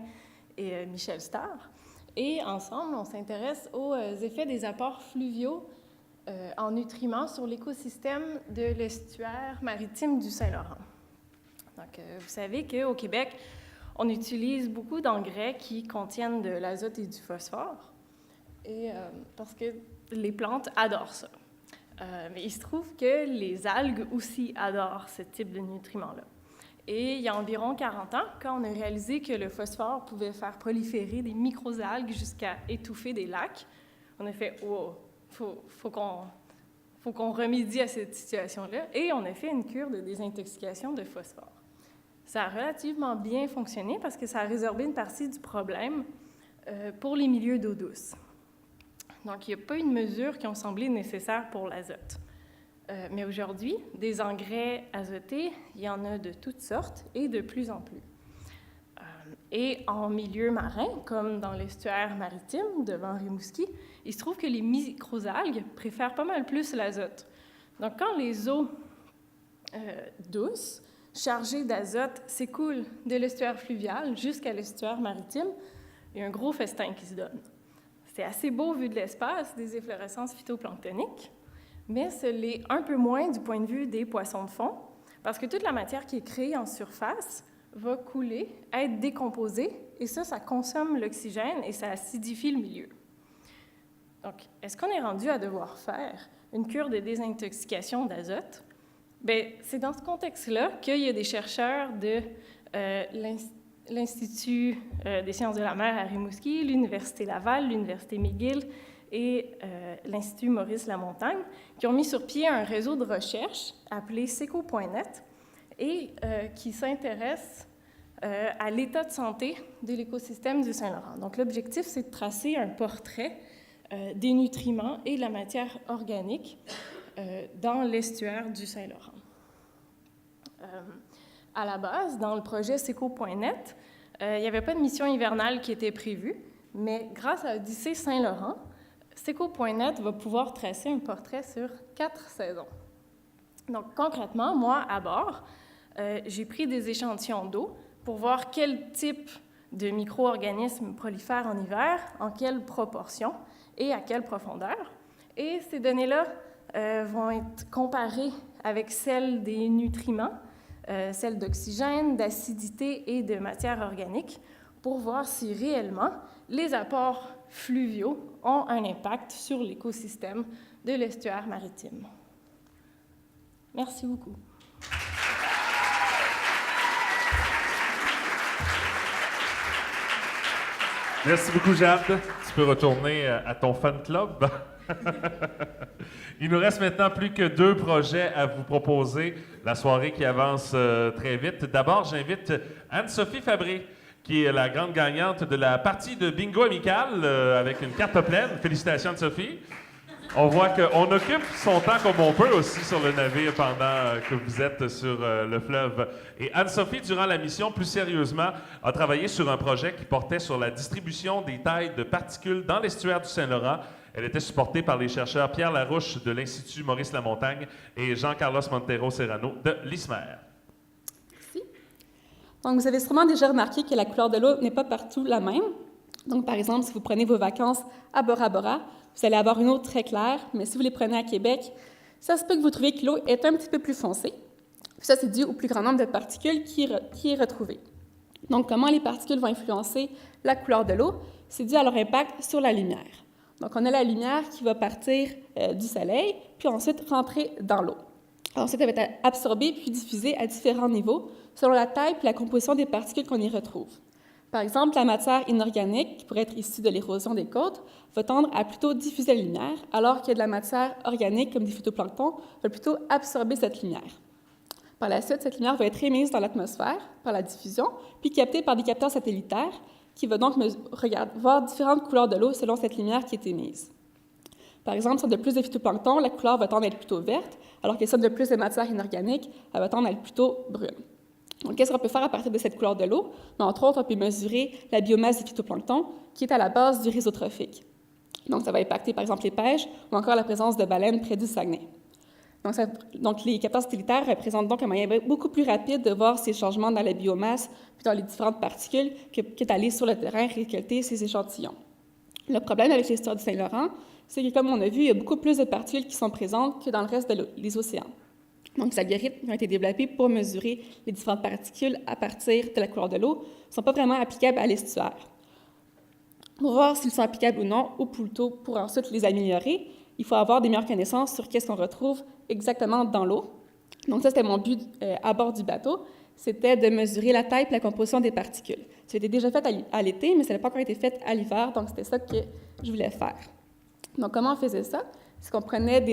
et Michel Starr. Et ensemble, on s'intéresse aux effets des apports fluviaux en nutriments sur l'écosystème de l'estuaire maritime du Saint-Laurent. Donc, vous savez qu'au Québec, on utilise beaucoup d'engrais qui contiennent de l'azote et du phosphore, et, parce que les plantes adorent ça. Mais il se trouve que les algues aussi adorent ce type de nutriments-là. Et il y a environ 40 ans, quand on a réalisé que le phosphore pouvait faire proliférer des microalgues jusqu'à étouffer des lacs, on a fait « wow, faut qu'on remédie à cette situation-là » et on a fait une cure de désintoxication de phosphore. Ça a relativement bien fonctionné parce que ça a résorbé une partie du problème pour les milieux d'eau douce. Donc, il n'y a pas eu de mesures qui ont semblé nécessaires pour l'azote. Mais aujourd'hui, des engrais azotés, il y en a de toutes sortes et de plus en plus. Et en milieu marin, comme dans l'estuaire maritime devant Rimouski, il se trouve que les microalgues préfèrent pas mal plus l'azote. Donc, quand les eaux douces, chargées d'azote, s'écoulent de l'estuaire fluvial jusqu'à l'estuaire maritime, il y a un gros festin qui se donne. C'est assez beau vu de l'espace, des efflorescences phytoplanctoniques, mais ce l'est un peu moins du point de vue des poissons de fond, parce que toute la matière qui est créée en surface va couler, être décomposée, et ça consomme l'oxygène et ça acidifie le milieu. Donc, est-ce qu'on est rendu à devoir faire une cure de désintoxication d'azote? Bien, c'est dans ce contexte-là qu'il y a des chercheurs de l'Institut des sciences de la mer à Rimouski, l'Université Laval, l'Université McGill et l'Institut Maurice-Lamontagne qui ont mis sur pied un réseau de recherche appelé Seco.net et qui s'intéresse à l'état de santé de l'écosystème du Saint-Laurent. Donc, l'objectif, c'est de tracer un portrait des nutriments et de la matière organique dans l'estuaire du Saint-Laurent. À la base, dans le projet Seco.net, il n'y avait pas de mission hivernale qui était prévue, mais grâce à Odyssée Saint-Laurent, Seco.net va pouvoir tracer un portrait sur 4 saisons. Donc, concrètement, moi, à bord, j'ai pris des échantillons d'eau pour voir quel type de micro-organismes prolifèrent en hiver, en quelle proportion et à quelle profondeur. Et ces données-là vont être comparées avec celles des nutriments, celles d'oxygène, d'acidité et de matière organique, pour voir si réellement les apports fluviaux ont un impact sur l'écosystème de l'estuaire maritime. Merci beaucoup. Merci beaucoup, Jade. Tu peux retourner à ton fan club. Il nous reste maintenant plus que 2 projets à vous proposer. La soirée qui avance très vite. D'abord, j'invite Anne-Sophie Fabré, qui est la grande gagnante de la partie de bingo amical avec une carte pleine. Félicitations, Anne-Sophie. On voit qu'on occupe son temps comme on peut aussi sur le navire pendant que vous êtes sur le fleuve. Et Anne-Sophie, durant la mission, plus sérieusement, a travaillé sur un projet qui portait sur la distribution des tailles de particules dans l'estuaire du Saint-Laurent. Elle était supportée par les chercheurs Pierre Larouche de l'Institut Maurice-Lamontagne et Jean-Carlos Montero Serrano de l'ISMER. Merci. Donc, vous avez sûrement déjà remarqué que la couleur de l'eau n'est pas partout la même. Donc, par exemple, si vous prenez vos vacances à Bora Bora, vous allez avoir une eau très claire, mais si vous les prenez à Québec, ça se peut que vous trouviez que l'eau est un petit peu plus foncée. Ça, c'est dû au plus grand nombre de particules qui est retrouvé. Donc, comment les particules vont influencer la couleur de l'eau? C'est dû à leur impact sur la lumière. Donc, on a la lumière qui va partir du soleil, puis ensuite rentrer dans l'eau. Ensuite, elle va être absorbée puis diffusée à différents niveaux, selon la taille et la composition des particules qu'on y retrouve. Par exemple, la matière inorganique, qui pourrait être issue de l'érosion des côtes, va tendre à plutôt diffuser la lumière, alors que de la matière organique, comme des phytoplanctons, va plutôt absorber cette lumière. Par la suite, cette lumière va être émise dans l'atmosphère par la diffusion, puis captée par des capteurs satellitaires, qui vont donc voir différentes couleurs de l'eau selon cette lumière qui est émise. Par exemple, si on a plus de phytoplancton, la couleur va tendre à être plutôt verte, alors que si on a plus de matière inorganique, elle va tendre à être plutôt brune. Donc, qu'est-ce qu'on peut faire à partir de cette couleur de l'eau? Entre autres, on peut mesurer la biomasse du phytoplancton, qui est à la base du réseau trophique. Donc, ça va impacter, par exemple, les pêches ou encore la présence de baleines près du Saguenay. Donc, les capteurs satellitaires représentent donc un moyen beaucoup plus rapide de voir ces changements dans la biomasse puis dans les différentes particules que d'aller sur le terrain récolter ces échantillons. Le problème avec l'histoire du Saint-Laurent, c'est que, comme on a vu, il y a beaucoup plus de particules qui sont présentes que dans le reste des océans. Donc, les algorithmes qui ont été développés pour mesurer les différentes particules à partir de la couleur de l'eau ne sont pas vraiment applicables à l'estuaire. Pour voir s'ils sont applicables ou non, ou plutôt pour ensuite les améliorer, il faut avoir des meilleures connaissances sur qu'est-ce qu'on retrouve exactement dans l'eau. Donc, ça, c'était mon but à bord du bateau, c'était de mesurer la taille et la composition des particules. Ça a été déjà fait à l'été, mais ça n'a pas encore été fait à l'hiver, donc c'était ça que je voulais faire. Donc, comment on faisait ça? C'est qu'on prenait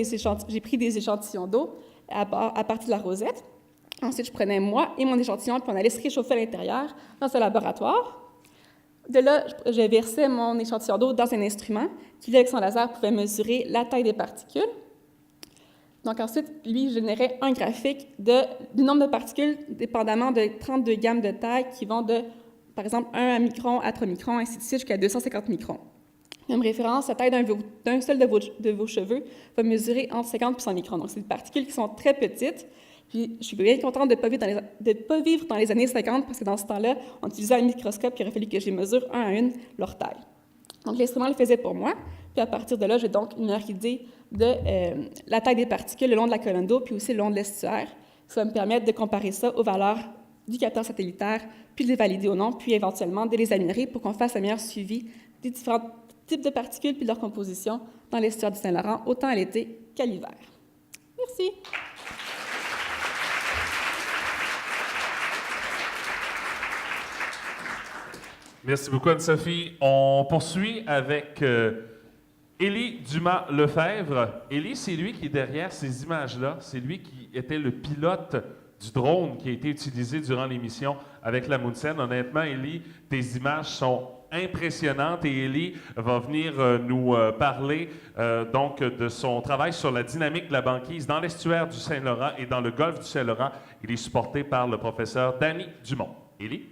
j'ai pris des échantillons d'eau à partir de la rosette. Ensuite, je prenais moi et mon échantillon, puis on allait se réchauffer à l'intérieur dans un laboratoire. De là, je versais mon échantillon d'eau dans un instrument qui, avec son laser, pouvait mesurer la taille des particules. Donc ensuite, lui, générait un graphique du nombre de particules dépendamment de 32 gammes de taille qui vont de, par exemple, 1 micron à 3 microns, ainsi de suite, jusqu'à 250 microns. Même référence, la taille d'un seul de vos cheveux va mesurer entre 50 et 100 microns. Donc, c'est des particules qui sont très petites. Puis, je suis bien contente de ne pas vivre dans les années 50 parce que dans ce temps-là, on utilisait un microscope qui aurait fallu que je mesure un à une leur taille. Donc, l'instrument le faisait pour moi. Puis, à partir de là, j'ai donc une meilleure idée de la taille des particules le long de la colonne d'eau, puis aussi le long de l'estuaire. Ça va me permettre de comparer ça aux valeurs du capteur satellitaire, puis de les valider ou non, puis éventuellement de les améliorer pour qu'on fasse un meilleur suivi des différents types de particules puis de leur composition dans l'estuaire du Saint-Laurent, autant à l'été qu'à l'hiver. Merci. Merci beaucoup, Anne-Sophie. On poursuit avec Élie Dumas-Lefebvre. Élie, c'est lui qui est derrière ces images-là. C'est lui qui était le pilote du drone qui a été utilisé durant l'émission avec la Mounsen. Honnêtement, Élie, tes images sont impressionnantes et Élie va venir nous parler donc de son travail sur la dynamique de la banquise dans l'estuaire du Saint-Laurent et dans le golfe du Saint-Laurent. Il est supporté par le professeur Danny Dumont. Élie?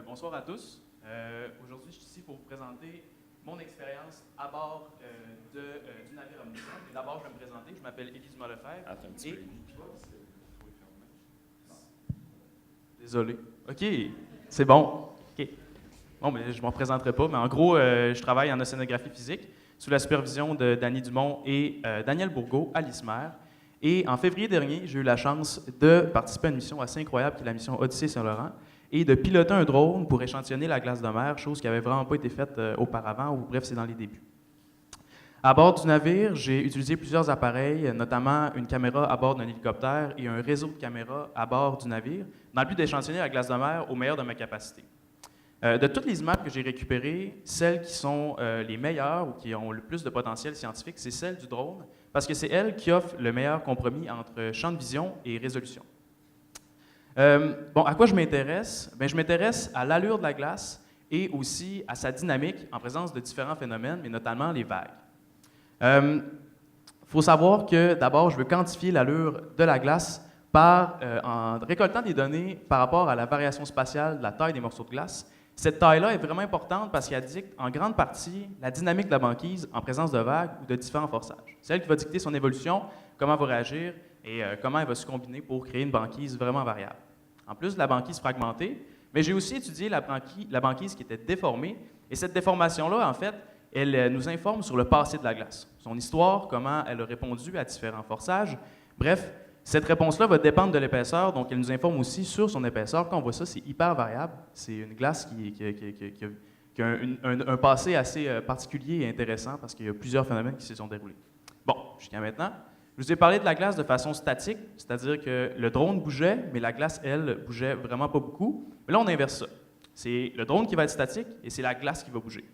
Bonsoir à tous. Aujourd'hui, je suis ici pour vous présenter mon expérience à bord du navire Omniscient. D'abord, je vais me présenter. Je m'appelle Élie Dumas-Lefebvre. Désolé. OK, c'est bon. OK. Bon, mais je ne m'en présenterai pas, mais en gros, je travaille en océanographie physique sous la supervision de Danny Dumont et Daniel Bourgault à l'ISMER. Et en février dernier, j'ai eu la chance de participer à une mission assez incroyable qui est la mission Odyssée Saint-Laurent, et de piloter un drone pour échantillonner la glace de mer, chose qui n'avait vraiment pas été faite auparavant, ou bref, c'est dans les débuts. À bord du navire, j'ai utilisé plusieurs appareils, notamment une caméra à bord d'un hélicoptère et un réseau de caméras à bord du navire, dans le but d'échantillonner la glace de mer au meilleur de ma capacité. De toutes les images que j'ai récupérées, celles qui sont les meilleures ou qui ont le plus de potentiel scientifique, c'est celles du drone, parce que c'est elles qui offrent le meilleur compromis entre champ de vision et résolution. Bon, à quoi je m'intéresse? Bien, je m'intéresse à l'allure de la glace et aussi à sa dynamique en présence de différents phénomènes, mais notamment les vagues. Il faut savoir que d'abord, je veux quantifier l'allure de la glace en récoltant des données par rapport à la variation spatiale de la taille des morceaux de glace. Cette taille-là est vraiment importante parce qu'elle dicte en grande partie la dynamique de la banquise en présence de vagues ou de différents forçages. C'est elle qui va dicter son évolution, comment elle va réagir et comment elle va se combiner pour créer une banquise vraiment variable. En plus de la banquise fragmentée, mais j'ai aussi étudié la banquise qui était déformée, et cette déformation-là, en fait, elle nous informe sur le passé de la glace, son histoire, comment elle a répondu à différents forçages. Bref, cette réponse-là va dépendre de l'épaisseur, donc elle nous informe aussi sur son épaisseur. Quand on voit ça, c'est hyper variable. C'est une glace qui a un passé assez particulier et intéressant parce qu'il y a plusieurs phénomènes qui se sont déroulés. Bon, jusqu'à maintenant, je vous ai parlé de la glace de façon statique, c'est-à-dire que le drone bougeait, mais la glace, elle, bougeait vraiment pas beaucoup. Mais là, on inverse ça. C'est le drone qui va être statique et c'est la glace qui va bouger.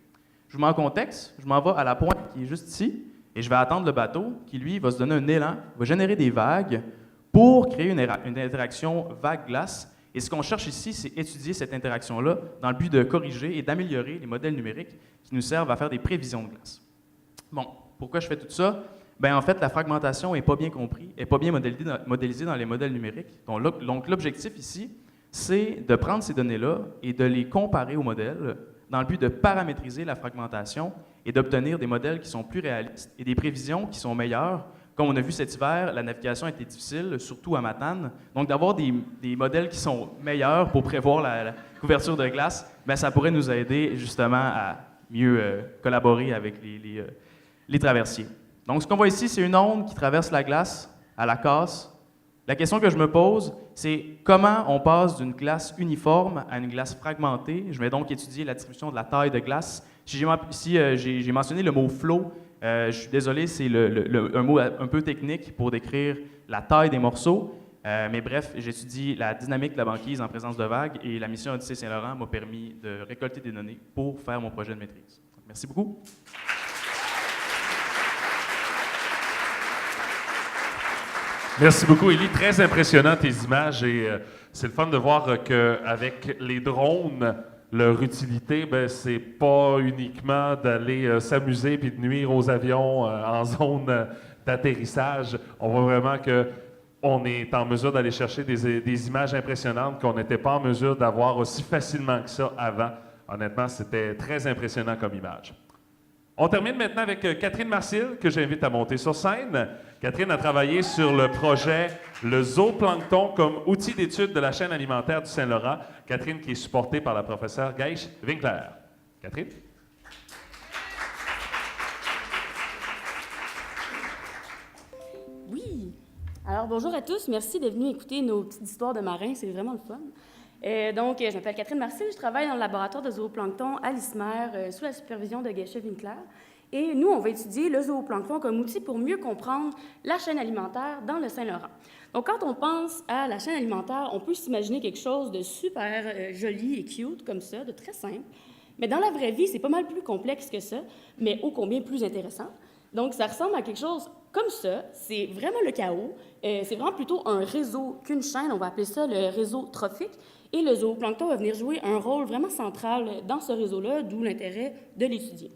Je vous mets en contexte, je m'en vais à la pointe qui est juste ici et je vais attendre le bateau qui, lui, va se donner un élan, va générer des vagues pour créer une interaction vague-glace. Et ce qu'on cherche ici, c'est étudier cette interaction-là dans le but de corriger et d'améliorer les modèles numériques qui nous servent à faire des prévisions de glace. Bon, pourquoi je fais tout ça? Bien, en fait, la fragmentation n'est pas bien comprise, n'est pas bien modélisée dans les modèles numériques. Donc, l'objectif ici, c'est de prendre ces données-là et de les comparer aux modèles dans le but de paramétriser la fragmentation et d'obtenir des modèles qui sont plus réalistes et des prévisions qui sont meilleures. Comme on a vu cet hiver, la navigation a été difficile, surtout à Matane. Donc, d'avoir des modèles qui sont meilleurs pour prévoir la couverture de glace, bien, ça pourrait nous aider justement à mieux collaborer avec les traversiers. Donc, ce qu'on voit ici, c'est une onde qui traverse la glace à la casse. La question que je me pose, c'est comment on passe d'une glace uniforme à une glace fragmentée. Je vais donc étudier la distribution de la taille de glace. Si j'ai mentionné le mot « flow », je suis désolé, c'est un mot un peu technique pour décrire la taille des morceaux. Mais bref, j'étudie la dynamique de la banquise en présence de vagues et la mission Odyssée Saint-Laurent m'a permis de récolter des données pour faire mon projet de maîtrise. Merci beaucoup. Merci beaucoup, Élie. Très impressionnant tes images et c'est le fun de voir qu'avec les drones, leur utilité, ben, c'est pas uniquement d'aller s'amuser puis de nuire aux avions en zone d'atterrissage. On voit vraiment qu'on est en mesure d'aller chercher des images impressionnantes qu'on n'était pas en mesure d'avoir aussi facilement que ça avant. Honnêtement, c'était très impressionnant comme image. On termine maintenant avec Catherine Marcil, que j'invite à monter sur scène. Catherine a travaillé sur le projet Le zooplancton comme outil d'étude de la chaîne alimentaire du Saint-Laurent. Catherine qui est supportée par la professeure Geich Winkler. Catherine? Oui. Alors, bonjour à tous. Merci d'être venus écouter nos petites histoires de marins. C'est vraiment le fun. Je m'appelle Catherine Marcil. Je travaille dans le laboratoire de zooplancton à l'ISMER sous la supervision de Geich Winkler. Et nous, on va étudier le zooplancton comme outil pour mieux comprendre la chaîne alimentaire dans le Saint-Laurent. Donc, quand on pense à la chaîne alimentaire, on peut s'imaginer quelque chose de super joli et cute comme ça, de très simple. Mais dans la vraie vie, c'est pas mal plus complexe que ça, mais ô combien plus intéressant. Donc, ça ressemble à quelque chose comme ça. C'est vraiment le chaos. C'est vraiment plutôt un réseau qu'une chaîne. On va appeler ça le réseau trophique. Et le zooplancton va venir jouer un rôle vraiment central dans ce réseau-là, d'où l'intérêt de l'étudier.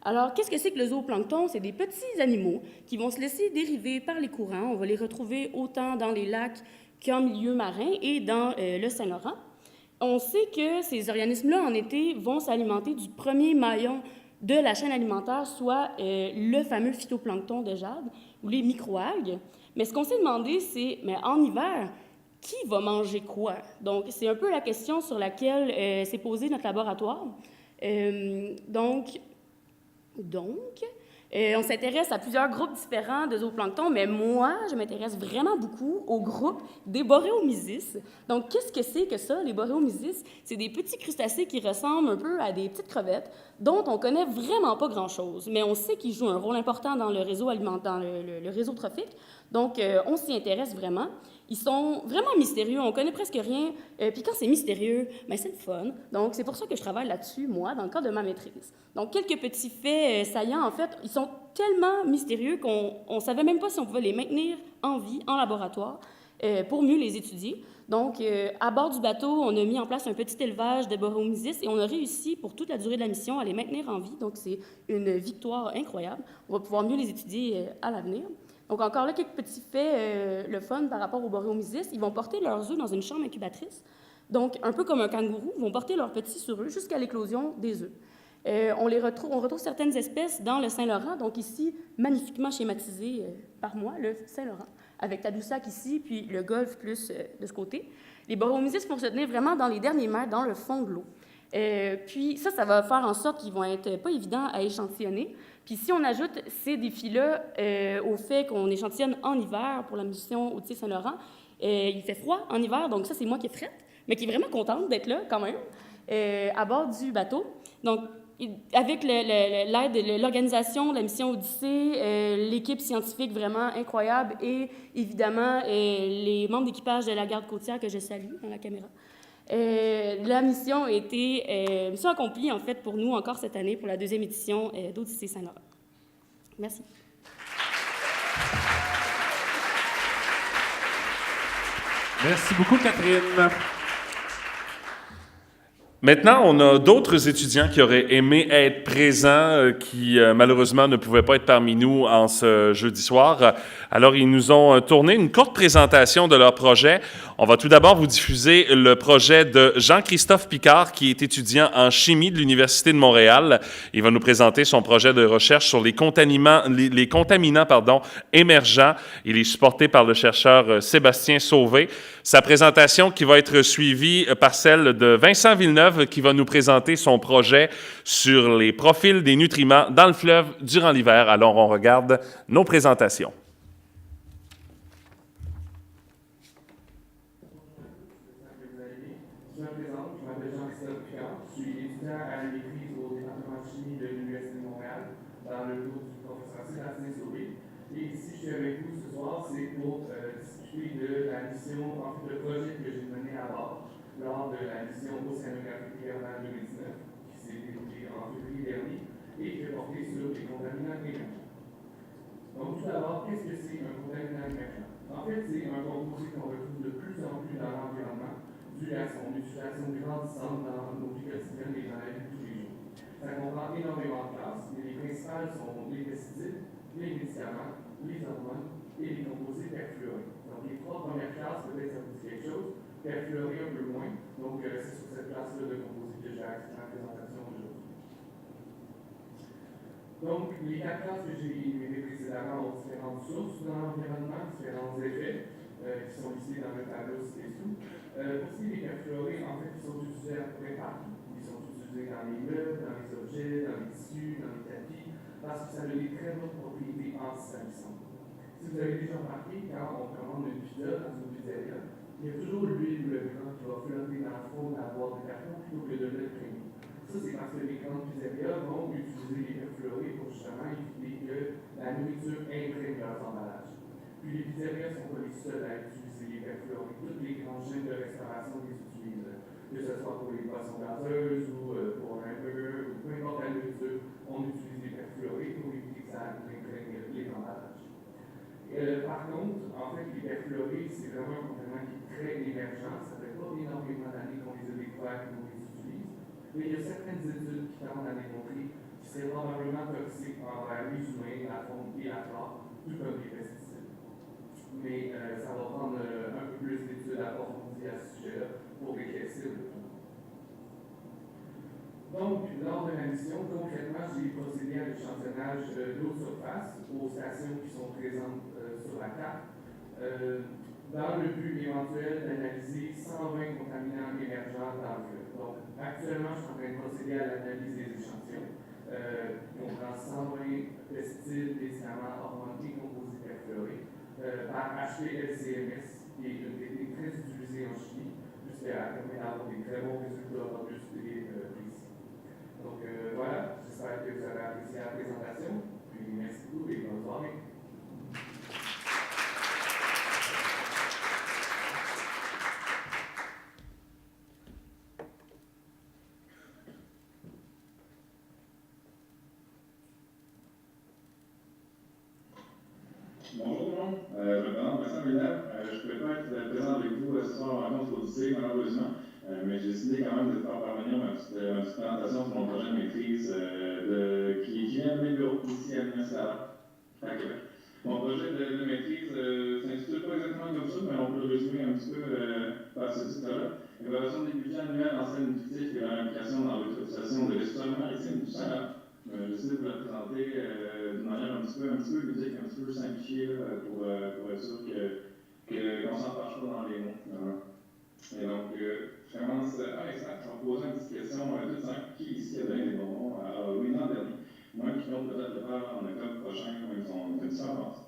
Alors, qu'est-ce que c'est que le zooplancton? C'est des petits animaux qui vont se laisser dériver par les courants. On va les retrouver autant dans les lacs qu'en milieu marin et dans le Saint-Laurent. On sait que ces organismes-là, en été, vont s'alimenter du premier maillon de la chaîne alimentaire, soit le fameux phytoplancton de jade ou les microalgues. Mais ce qu'on s'est demandé, c'est, mais en hiver, qui va manger quoi? Donc, c'est un peu la question sur laquelle s'est posé notre laboratoire. On s'intéresse à plusieurs groupes différents de zooplancton, mais moi, je m'intéresse vraiment beaucoup au groupe des boréomysis. Donc, qu'est-ce que c'est que ça, les boréomysis? C'est des petits crustacés qui ressemblent un peu à des petites crevettes, dont on connaît vraiment pas grand-chose, mais on sait qu'ils jouent un rôle important dans le réseau alimentaire, dans le réseau trophique. Donc, on s'y intéresse vraiment. Ils sont vraiment mystérieux, on connaît presque rien. Puis quand c'est mystérieux, ben c'est le fun. Donc, c'est pour ça que je travaille là-dessus, moi, dans le cadre de ma maîtrise. Donc, quelques petits faits saillants, en fait, ils sont tellement mystérieux qu'on ne savait même pas si on pouvait les maintenir en vie, en laboratoire, pour mieux les étudier. Donc, à bord du bateau, on a mis en place un petit élevage de boréomysis et on a réussi, pour toute la durée de la mission, à les maintenir en vie. Donc, c'est une victoire incroyable. On va pouvoir mieux les étudier à l'avenir. Donc, encore là, quelques petits faits, le fun par rapport aux boréomysis. Ils vont porter leurs œufs dans une chambre incubatrice. Donc, un peu comme un kangourou, ils vont porter leurs petits sur eux jusqu'à l'éclosion des œufs. On retrouve certaines espèces dans le Saint-Laurent, donc ici, magnifiquement schématisé par moi, le Saint-Laurent, avec Tadoussac ici, puis le golfe plus de ce côté. Les boréomysis vont se tenir vraiment dans les derniers mètres, dans le fond de l'eau. Puis ça va faire en sorte qu'ils vont être pas évidents à échantillonner. Puis si on ajoute ces défis-là au fait qu'on échantillonne en hiver pour la mission Odyssée-Saint-Laurent, il fait froid en hiver, donc ça, c'est moi qui est frette, mais qui est vraiment contente d'être là quand même, à bord du bateau. Donc, avec l'aide de l'organisation de la mission Odyssée, l'équipe scientifique vraiment incroyable et évidemment les membres d'équipage de la garde côtière que je salue dans la caméra. La mission a été mission accomplie, en fait, pour nous encore cette année, pour la deuxième édition d'Odyssée Saint-Laurent. Merci. Merci beaucoup, Catherine. Maintenant, on a d'autres étudiants qui auraient aimé être présents, qui malheureusement ne pouvaient pas être parmi nous en ce jeudi soir. Alors, ils nous ont tourné une courte présentation de leur projet. On va tout d'abord vous diffuser le projet de Jean-Christophe Picard, qui est étudiant en chimie de l'Université de Montréal. Il va nous présenter son projet de recherche sur les contaminants émergents. Il est supporté par le chercheur Sébastien Sauvé. Sa présentation qui va être suivie par celle de Vincent Villeneuve, qui va nous présenter son projet sur les profils des nutriments dans le fleuve durant l'hiver. Alors, on regarde nos présentations. Je me présente, je m'appelle Jean-Christophe Picard, je suis étudiant à la maîtrise au département de chimie de l'Université de Montréal, dans le cours du professeur Sébastien Sauvé. Et ici, je suis avec vous ce soir, c'est pour discuter de la mission, en fait, le projet que j'ai mené à bord lors de la mission océanographique hivernale 2019, qui s'est déroulée en février dernier, et qui est portée sur les contaminants émergents. Donc, tout d'abord, qu'est-ce que c'est un contaminant émergent? En fait, c'est un composé qu'on retrouve de plus en plus dans l'environnement, dû à son utilisation grandissante dans nos vies quotidiennes et dans la vie de tous les jours. Ça comprend énormément de classes, mais les principales sont les pesticides, les médicaments, les hormones et les composés perfluorés. Donc, les trois premières classes, peut-être ça vous dit quelque chose, perfluorés un peu moins. Donc, c'est sur cette classe-là de composés que j'ai axé ma présentation aujourd'hui. Donc, les 4 classes que j'ai énumérées précédemment ont différentes sources dans l'environnement, différents effets qui sont listés dans le tableau ci-dessous. Pour ce qui est des perfluorés, en fait, ils sont utilisés à peu près partout. Ils sont utilisés dans les meubles, dans les objets, dans les tissus, dans les tapis, parce que ça a des très bonnes propriétés anti-salissantes. Si vous avez déjà remarqué, quand on commande une pizza dans une pizzeria, il y a toujours l'huile ou le gras qui va flotter dans le fond de la boîte de carton plutôt que de l'imprimer. Ça, c'est parce que les grandes pizzerias vont utiliser les perfluorés pour justement éviter que la nourriture imprègne leurs emballages. Puis les pizzerias ne sont pas les seuls à utiliser les perfluorés. Toutes les grandes chaînes de restauration les utilisent, que ce soit pour les boissons gazeuses ou pour un burger ou peu importe la nourriture, on utilise les perfluorés pour éviter que ça imprègne les emballages. Par contre, en fait, les perfluorés, c'est vraiment un complément qui est très émergent. Ça fait pas énormément d'années qu'on les a découverts et qu'on les utilise. Mais il y a certaines études qui tendent à démontrer qu'ils seraient probablement toxiques envers les humains, la faune et la flore, tout comme les pesticides. Mais ça va prendre un peu plus d'études approfondies à ce sujet-là pour éclaircir le tout. Donc, lors de la mission, concrètement, j'ai procédé à l'échantillonnage de l'eau de surface aux stations qui sont présentes sur la carte, dans le but éventuel d'analyser 120 contaminants émergents dans le fleuve. Donc, actuellement, je suis en train de procéder à l'analyse des échantillons, qui comprend 120 pesticides, médicaments, hormones et composés perfluorés, par HPLCMS, qui est une technique très utilisée en chimie, puisqu'elle permet d'avoir des très bons résultats robustes et précis. Donc voilà, j'espère que vous avez apprécié la présentation. Puis merci beaucoup et bonne soirée. Bonjour tout le monde, je me présente Vincent Villeneuve. Je ne pouvais pas être présent avec vous ce soir en rencontre Odyssée, malheureusement, mais j'ai décidé quand même de faire parvenir ma petite présentation sur mon projet de maîtrise qui vient de mes bureaux ici à l'Université à Québec. Mon projet de maîtrise s'intitule pas exactement comme ça, mais on peut le résumer un petit peu par ce titre-là. Évaluation des budgets annuels en scène fictif et leur implication dans l'utilisation de l'estuaire maritime du Saint-Laurent. J'essaie de vous la présenter d'une manière un petit peu ludique, un petit peu simplifiée pour être sûr qu'on ne s'en fâche pas dans les mots. Et donc, je commence à l'instant en posant une petite question toute simple. Qui ici a donné des bonbons à Halloween l'an dernier? Moi qui compte peut-être le faire en octobre prochain, comme ils ont fait ça en France.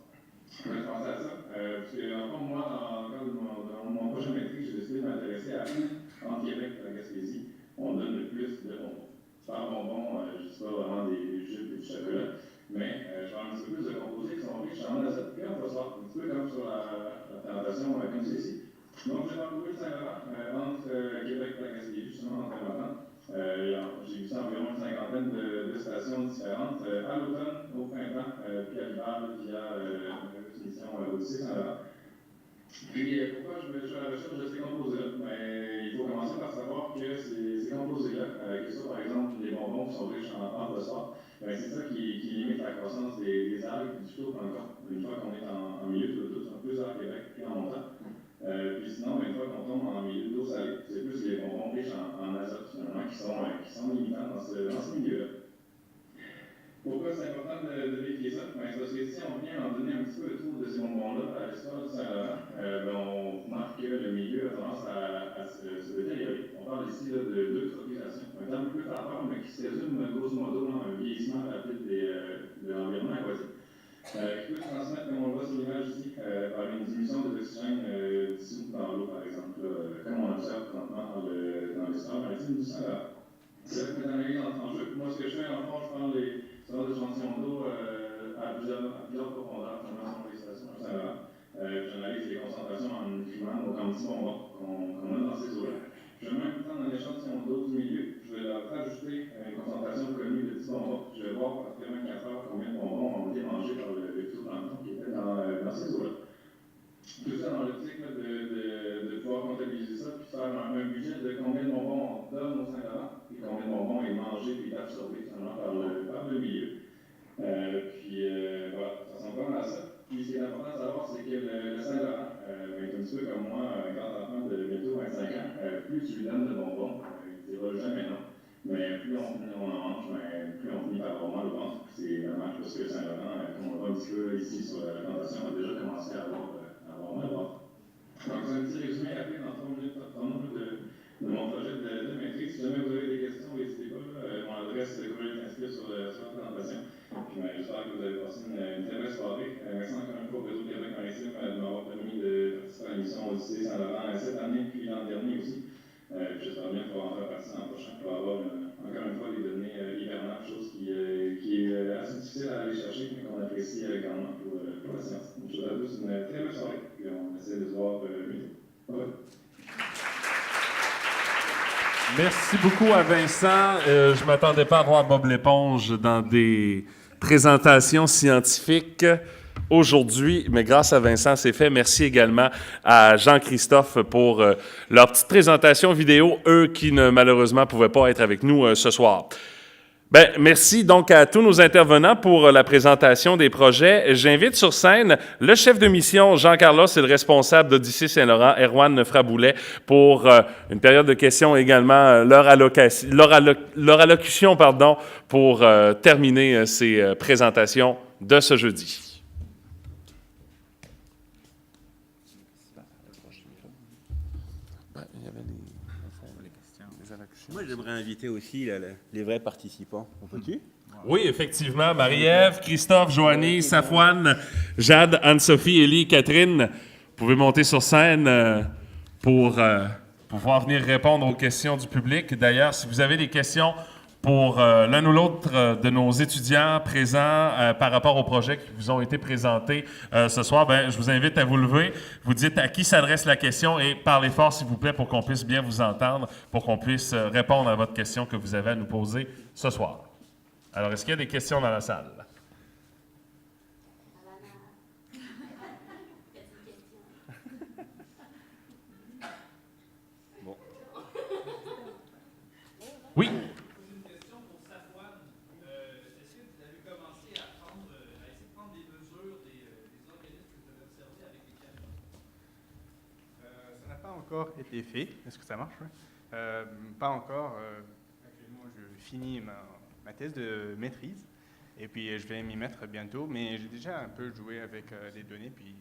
Je vais penser à ça. Parce que, encore moi, dans le cadre de mon projet de maîtrise, j'ai décidé de m'intéresser à où, en Québec et en Gaspésie, on donne le plus de bonbons. Par bonbons, je ne dis pas vraiment des jus et du chocolat, mais je vais un petit peu plus de composés qui sont riches en azote et en phosphore, un petit peu comme sur la présentation comme c'est ici. Donc, j'ai parcouru le Saint-Laurent entre Québec et la Gaspésie, justement, en Saint-Laurent. J'ai vu environ une cinquantaine de stations différentes à l'automne, au printemps, puis à l'hiver via une mission Odyssée Saint-Laurent. Puis pourquoi je fais la recherche de ces composés-là? Il faut commencer par savoir que ces composés-là, que ça par exemple les bonbons qui sont riches en phosphore, c'est ça qui limite la croissance des algues et du phytoplancton, une fois qu'on est en milieu de doute, plus à Québec et en montant. Puis sinon, une fois qu'on tombe en milieu d'eau salée, c'est plus les bonbons riches en azote finalement qui sont limitants dans ce milieu-là. Pourquoi c'est important de vérifier ça? C'est parce que si on vient en donner un petit peu le tour de ces bonbons-là à l'histoire du Saint-Laurent, on remarque que le milieu a tendance à se détériorer. On parle ici de l'eutrophisation, un terme plus fort, mais qui se résume grosso modo dans un vieillissement rapide de l'environnement aquatique. Qui peut se transmettre, comme on le voit sur l'image ici, par une diminution de l'oxygène dissous dans l'eau, par exemple, comme on observe présentement dans l'histoire maritime du Saint-Laurent. C'est là que l'analyse entre en jeu. Moi, ce que je fais, en fond, je prends des échantillons d'eau à plusieurs profondeurs, notamment sur les stations du Saint-Laurent. J'analyse les concentrations en nutriments, donc en petits bonbons qu'on a dans ces eaux-là. Je vais même prendre un échantillon d'eau du milieu, je vais leur rajouter une concentration connue de petits bonbons. Je vais voir après 24 heures combien de bonbons ont été mangés par le phytoplancton qui était dans ces eaux-là. Tout ça dans l'optique de pouvoir comptabiliser ça, puis faire un budget de combien de bonbons on donne au Saint-Laurent, puis combien de bonbons est mangé puis absorbé finalement par le milieu. Voilà, ça ressemble pas mal à ça. Puis ce qui est important de savoir, c'est que le Saint-Laurent, un petit peu comme moi, un grand enfant de bientôt 25 ans, plus tu lui donnes de bonbons, il ne dira jamais non. Mais plus on en mange, plus on finit par avoir mal au ventre. C'est dommage parce que Saint-Laurent, comme on voit un petit peu ici sur la plantation, a déjà commencé à avoir mal au ventre. Donc, c'est un petit résumé rapide en 3 minutes de mon projet de maîtrise. Si jamais vous avez des questions, n'hésitez pas. Mon adresse courriel est inscrite sur la présentation. Puis, j'espère que vous avez passé une très belle soirée. Merci encore une fois au Réseau Québec Maritime de m'avoir permis de participer à l'émission Odyssée Saint-Laurent cette année, puis l'an dernier aussi. J'espère bien pouvoir en faire partie l'an prochain pour avoir encore une fois les données hivernales, chose qui est assez difficile à aller chercher, mais qu'on apprécie grandement pour la science. Donc, je vous souhaite à tous une très belle soirée, puis on essaie de se voir bientôt. Bye. Merci beaucoup à Vincent. Je ne m'attendais pas à voir Bob l'éponge dans des présentations scientifiques aujourd'hui, mais grâce à Vincent, c'est fait. Merci également à Jean-Christophe pour leur petite présentation vidéo, eux qui ne malheureusement pouvaient pas être avec nous ce soir. Bien, merci donc à tous nos intervenants pour la présentation des projets. J'invite sur scène le chef de mission, Jean-Carlos, et le responsable d'Odyssée Saint-Laurent, Erwan Fraboulet, pour une période de questions également, leur allocution, pour terminer ces présentations de ce jeudi. Moi, j'aimerais inviter aussi les vrais participants. On peut-tu? Oui, effectivement. Marie-Ève, Christophe, Joanie, Safouane, Jade, Anne-Sophie, Élie, Catherine, vous pouvez monter sur scène pour pouvoir venir répondre aux questions du public. D'ailleurs, si vous avez des questions pour l'un ou l'autre de nos étudiants présents par rapport aux projets qui vous ont été présentés ce soir, ben, je vous invite à vous lever. Vous dites à qui s'adresse la question et parlez fort, s'il vous plaît, pour qu'on puisse bien vous entendre, pour qu'on puisse répondre à votre question que vous avez à nous poser ce soir. Alors, est-ce qu'il y a des questions dans la salle? Bon. Oui. Encore été fait. Est-ce que ça marche? Oui. Pas encore. Actuellement, je finis ma thèse de maîtrise et puis je vais m'y mettre bientôt, mais j'ai déjà un peu joué avec les données, puis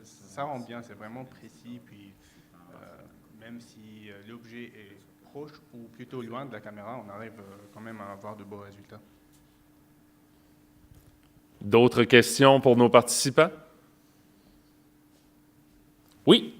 ça rend bien, c'est vraiment précis, puis même si l'objet est proche ou plutôt loin de la caméra, on arrive quand même à avoir de beaux résultats. D'autres questions pour nos participants? Oui.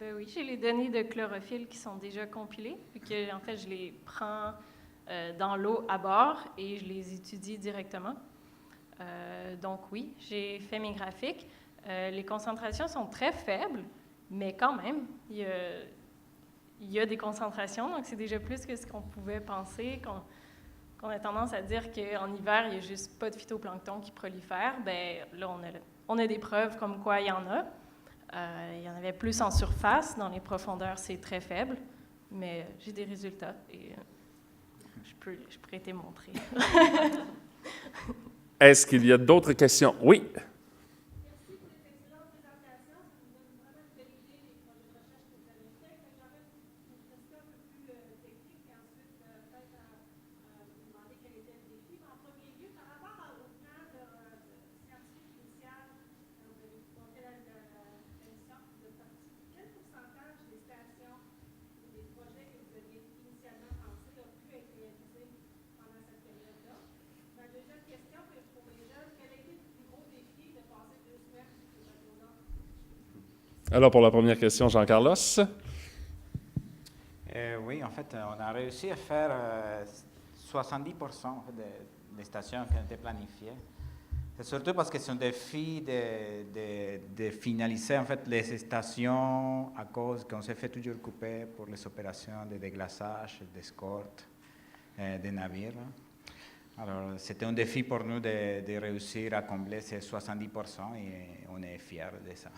Ben oui, j'ai les données de chlorophylle qui sont déjà compilées, puis que en fait, je les prends dans l'eau à bord et je les étudie directement. Donc oui, j'ai fait mes graphiques. Les concentrations sont très faibles, mais quand même, il y a des concentrations, donc c'est déjà plus que ce qu'on pouvait penser, qu'on a tendance à dire qu'en hiver, il n'y a juste pas de phytoplancton qui prolifère. Bien là, on a des preuves comme quoi il y en a. Il y en avait plus en surface, dans les profondeurs, c'est très faible, mais j'ai des résultats et je pourrais te montrer. Est-ce qu'il y a d'autres questions? Oui. Merci pour cette excellente présentation. Ça nous donne vraiment une belle idée des projets de recherche que vous avez faits. J'aurais une question un peu plus technique et ensuite peut-être vous demander quel était le défi. Mais en premier lieu, par rapport au plan scientifique initial, vous avez monté la mission de partie. Quel pourcentage des stations ou des projets que vous aviez initialement pensés ont pu être réalisés pendant cette période-là? Ma deuxième question pour les jeunes, quel a été le plus gros défi de passer 2 semaines sur le Nord? Alors, pour la première question, Jean-Carlos. Oui, en fait, on a réussi à faire 70% en fait, des stations qui ont été planifiées. C'est surtout parce que c'est un défi de finaliser en fait, les stations à cause qu'on s'est fait toujours couper pour les opérations de déglaçage, d'escorte des navires. Alors, c'était un défi pour nous de réussir à combler ces 70% et on est fiers de ça.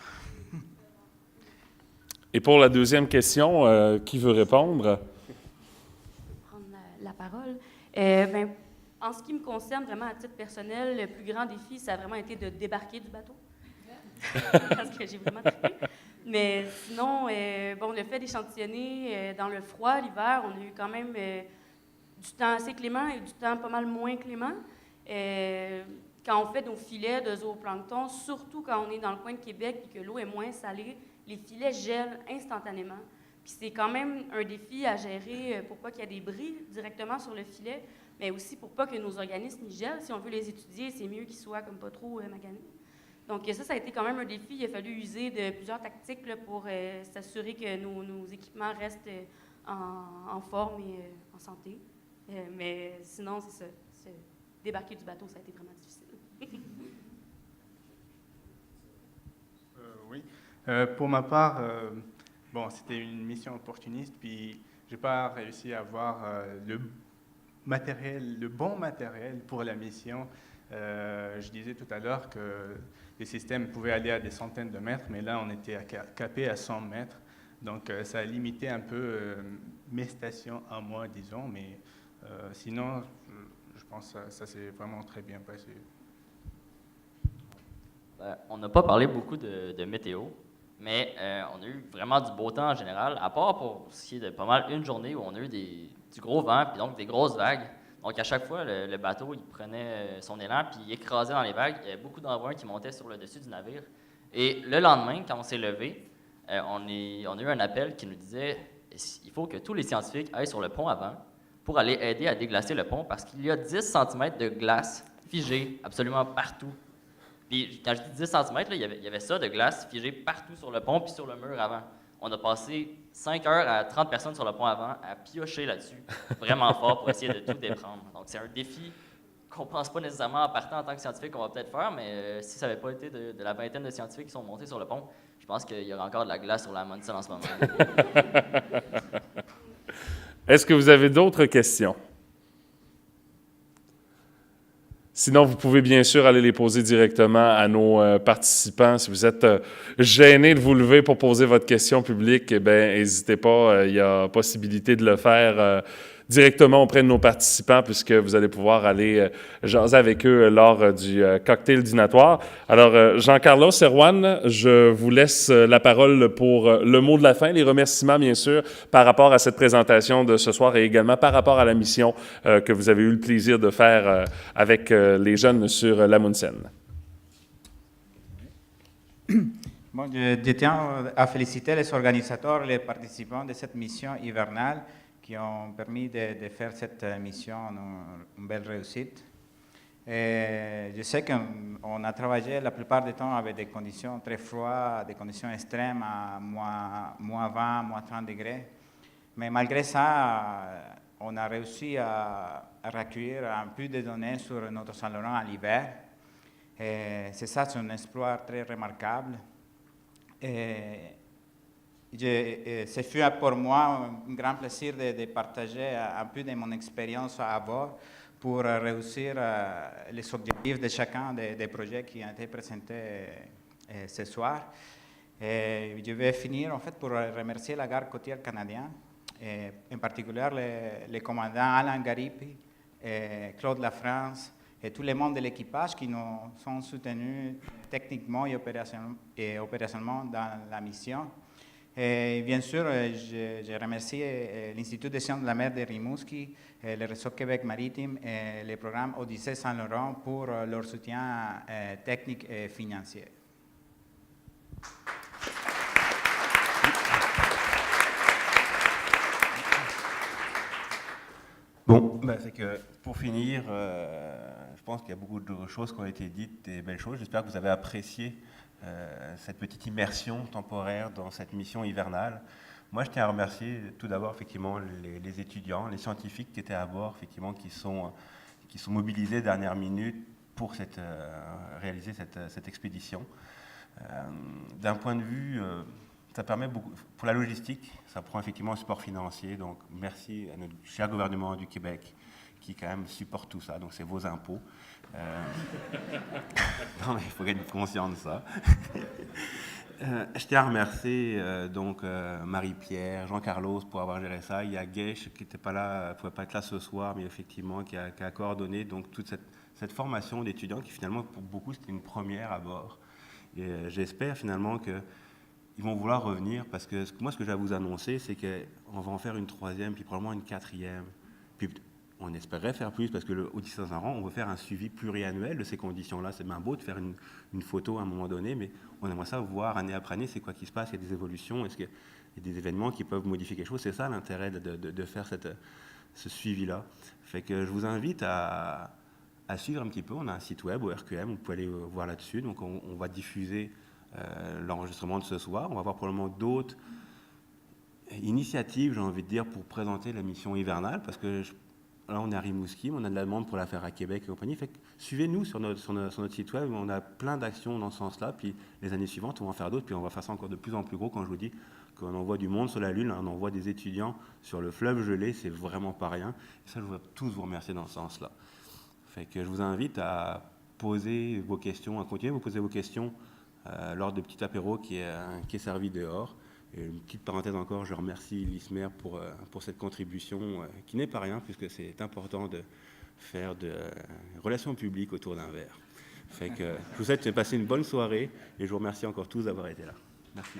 Et pour la deuxième question, qui veut répondre? Prendre la parole. En ce qui me concerne, vraiment à titre personnel, le plus grand défi, ça a vraiment été de débarquer du bateau. Parce que j'ai vraiment trippé. Mais sinon, bon, le fait d'échantillonner dans le froid l'hiver, on a eu quand même du temps assez clément et du temps pas mal moins clément. Quand on fait nos filets de zooplancton, surtout quand on est dans le coin de Québec et que l'eau est moins salée, les filets gèlent instantanément. Puis c'est quand même un défi à gérer pour pas qu'il y ait des bris directement sur le filet, mais aussi pour pas que nos organismes y gèlent. Si on veut les étudier, c'est mieux qu'ils soient comme pas trop maganés. Donc ça a été quand même un défi. Il a fallu user de plusieurs tactiques là, pour s'assurer que nos équipements restent en forme et en santé. Mais sinon, c'est ça. Débarquer du bateau, ça a été vraiment difficile. Oui. Pour ma part, bon, c'était une mission opportuniste, puis j'ai pas réussi à avoir le bon matériel pour la mission. Je disais tout à l'heure que les systèmes pouvaient aller à des centaines de mètres, mais là, on était capé à 100 mètres. Donc, ça a limité un peu mes stations à moi, disons, mais sinon, je pense que ça s'est vraiment très bien passé. On n'a pas parlé beaucoup de météo, mais on a eu vraiment du beau temps en général, à part pour ce qui est de pas mal une journée où on a eu du gros vent, puis donc des grosses vagues. Donc, à chaque fois, le bateau, il prenait son élan, puis il écrasait dans les vagues. Il y avait beaucoup d'embruns qui montaient sur le dessus du navire. Et le lendemain, quand on s'est levé, on a eu un appel qui nous disait il faut que tous les scientifiques aillent sur le pont avant pour aller aider à déglacer le pont, parce qu'il y a 10 cm de glace figée absolument partout. Puis, quand je dis 10 cm, là, il y avait ça de glace figée partout sur le pont puis sur le mur avant. On a passé 5 heures à 30 personnes sur le pont avant à piocher là-dessus, vraiment fort pour essayer de tout déprendre. Donc, c'est un défi qu'on ne pense pas nécessairement en partant en tant que scientifique qu'on va peut-être faire, mais si ça n'avait pas été de la vingtaine de scientifiques qui sont montés sur le pont, je pense qu'il y aurait encore de la glace sur la Amundsen en ce moment. Est-ce que vous avez d'autres questions? Sinon, vous pouvez bien sûr aller les poser directement à nos participants. Si vous êtes gêné de vous lever pour poser votre question publique, eh bien, n'hésitez pas. Il y a possibilité de le faire directement auprès de nos participants, puisque vous allez pouvoir aller jaser avec eux lors du cocktail dînatoire. Alors, Jean-Carlos, Erwan, je vous laisse la parole pour le mot de la fin, les remerciements, bien sûr, par rapport à cette présentation de ce soir et également par rapport à la mission que vous avez eu le plaisir de faire avec les jeunes sur l'Amundsen. Bon, je tiens à féliciter les organisateurs, les participants de cette mission hivernale qui ont permis de faire cette mission une belle réussite. Et je sais qu'on a travaillé la plupart du temps avec des conditions très froides, des conditions extrêmes à moins 20, moins 30 degrés. Mais malgré ça, on a réussi à recueillir un peu de données sur notre Saint-Laurent à l'hiver. C'est ça, c'est un exploit très remarquable. Ce fut pour moi un grand plaisir de partager un peu de mon expérience à bord pour réussir les objectifs de chacun des projets qui ont été présentés ce soir. Et je vais finir en fait pour remercier la Garde côtière canadienne, et en particulier les commandants Alain Garipi, Claude Lafrance et tous les membres de l'équipage qui nous sont soutenus techniquement et opérationnellement dans la mission. Et bien sûr, je remercie l'Institut des sciences de la mer de Rimouski, le Réseau Québec Maritime et le programme Odyssée Saint-Laurent pour leur soutien technique et financier. Bon, c'est que pour finir, je pense qu'il y a beaucoup de choses qui ont été dites, des belles choses. J'espère que vous avez apprécié cette petite immersion temporaire dans cette mission hivernale. Moi, je tiens à remercier tout d'abord effectivement les étudiants, les scientifiques qui étaient à bord, effectivement, qui sont mobilisés dernière minute pour réaliser cette expédition. D'un point de vue, ça permet beaucoup, pour la logistique, ça prend effectivement un support financier. Donc, merci à notre cher gouvernement du Québec qui quand même supporte tout ça. Donc, c'est vos impôts. Non, mais il faut être conscient de ça. Je tiens à remercier Marie-Pierre, Jean-Carlos pour avoir géré ça. Il y a Gesh qui n'était pas là, pouvait pas être là ce soir, mais effectivement qui a coordonné donc toute cette formation d'étudiants qui finalement pour beaucoup c'était une première à bord. Et j'espère finalement qu'ils vont vouloir revenir parce que moi ce que j'ai à vous annoncer c'est qu'on va en faire une 3e puis probablement une 4e. Puis on espérait faire plus parce que au 17 Saint-Laurent, on veut faire un suivi pluriannuel de ces conditions-là. C'est bien beau de faire une photo à un moment donné, mais on aimerait ça voir année après année, c'est quoi qui se passe, il y a des évolutions, est-ce qu'il y a des événements qui peuvent modifier quelque chose. C'est ça l'intérêt de faire ce suivi-là. Fait que je vous invite à suivre un petit peu. On a un site web au RQM, vous pouvez aller voir là-dessus. Donc on va diffuser l'enregistrement de ce soir. On va avoir probablement d'autres initiatives, j'ai envie de dire, pour présenter la mission hivernale, parce que là, on est à Rimouski, mais on a de la demande pour la faire à Québec et compagnie. Fait que suivez-nous sur notre site web. On a plein d'actions dans ce sens-là. Puis les années suivantes, on va en faire d'autres. Puis on va faire ça encore de plus en plus gros. Quand je vous dis qu'on envoie du monde sur la Lune, on envoie des étudiants sur le fleuve gelé, c'est vraiment pas rien. Et ça, je voudrais tous vous remercier dans ce sens-là. Fait que je vous invite à poser vos questions, à continuer à vous poser vos questions lors de petits apéros qui est servi dehors. Et une petite parenthèse encore, je remercie l'ISMER pour cette contribution qui n'est pas rien, puisque c'est important de faire de relations publiques autour d'un verre. Fait que je vous souhaite de passer une bonne soirée et je vous remercie encore tous d'avoir été là. Merci.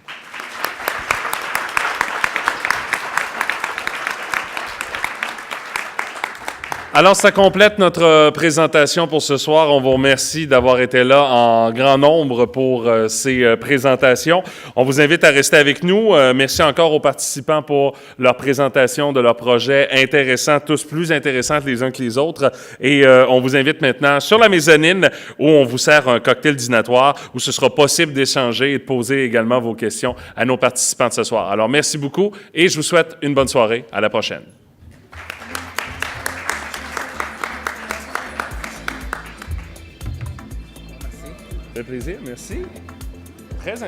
Alors, ça complète notre présentation pour ce soir. On vous remercie d'avoir été là en grand nombre pour ces présentations. On vous invite à rester avec nous. Merci encore aux participants pour leur présentation de leurs projets intéressants, tous plus intéressants les uns que les autres. Et on vous invite maintenant sur la mezzanine où on vous sert un cocktail dînatoire où ce sera possible d'échanger et de poser également vos questions à nos participants de ce soir. Alors, merci beaucoup et je vous souhaite une bonne soirée. À la prochaine. Ça fait plaisir, merci. Très intéressant.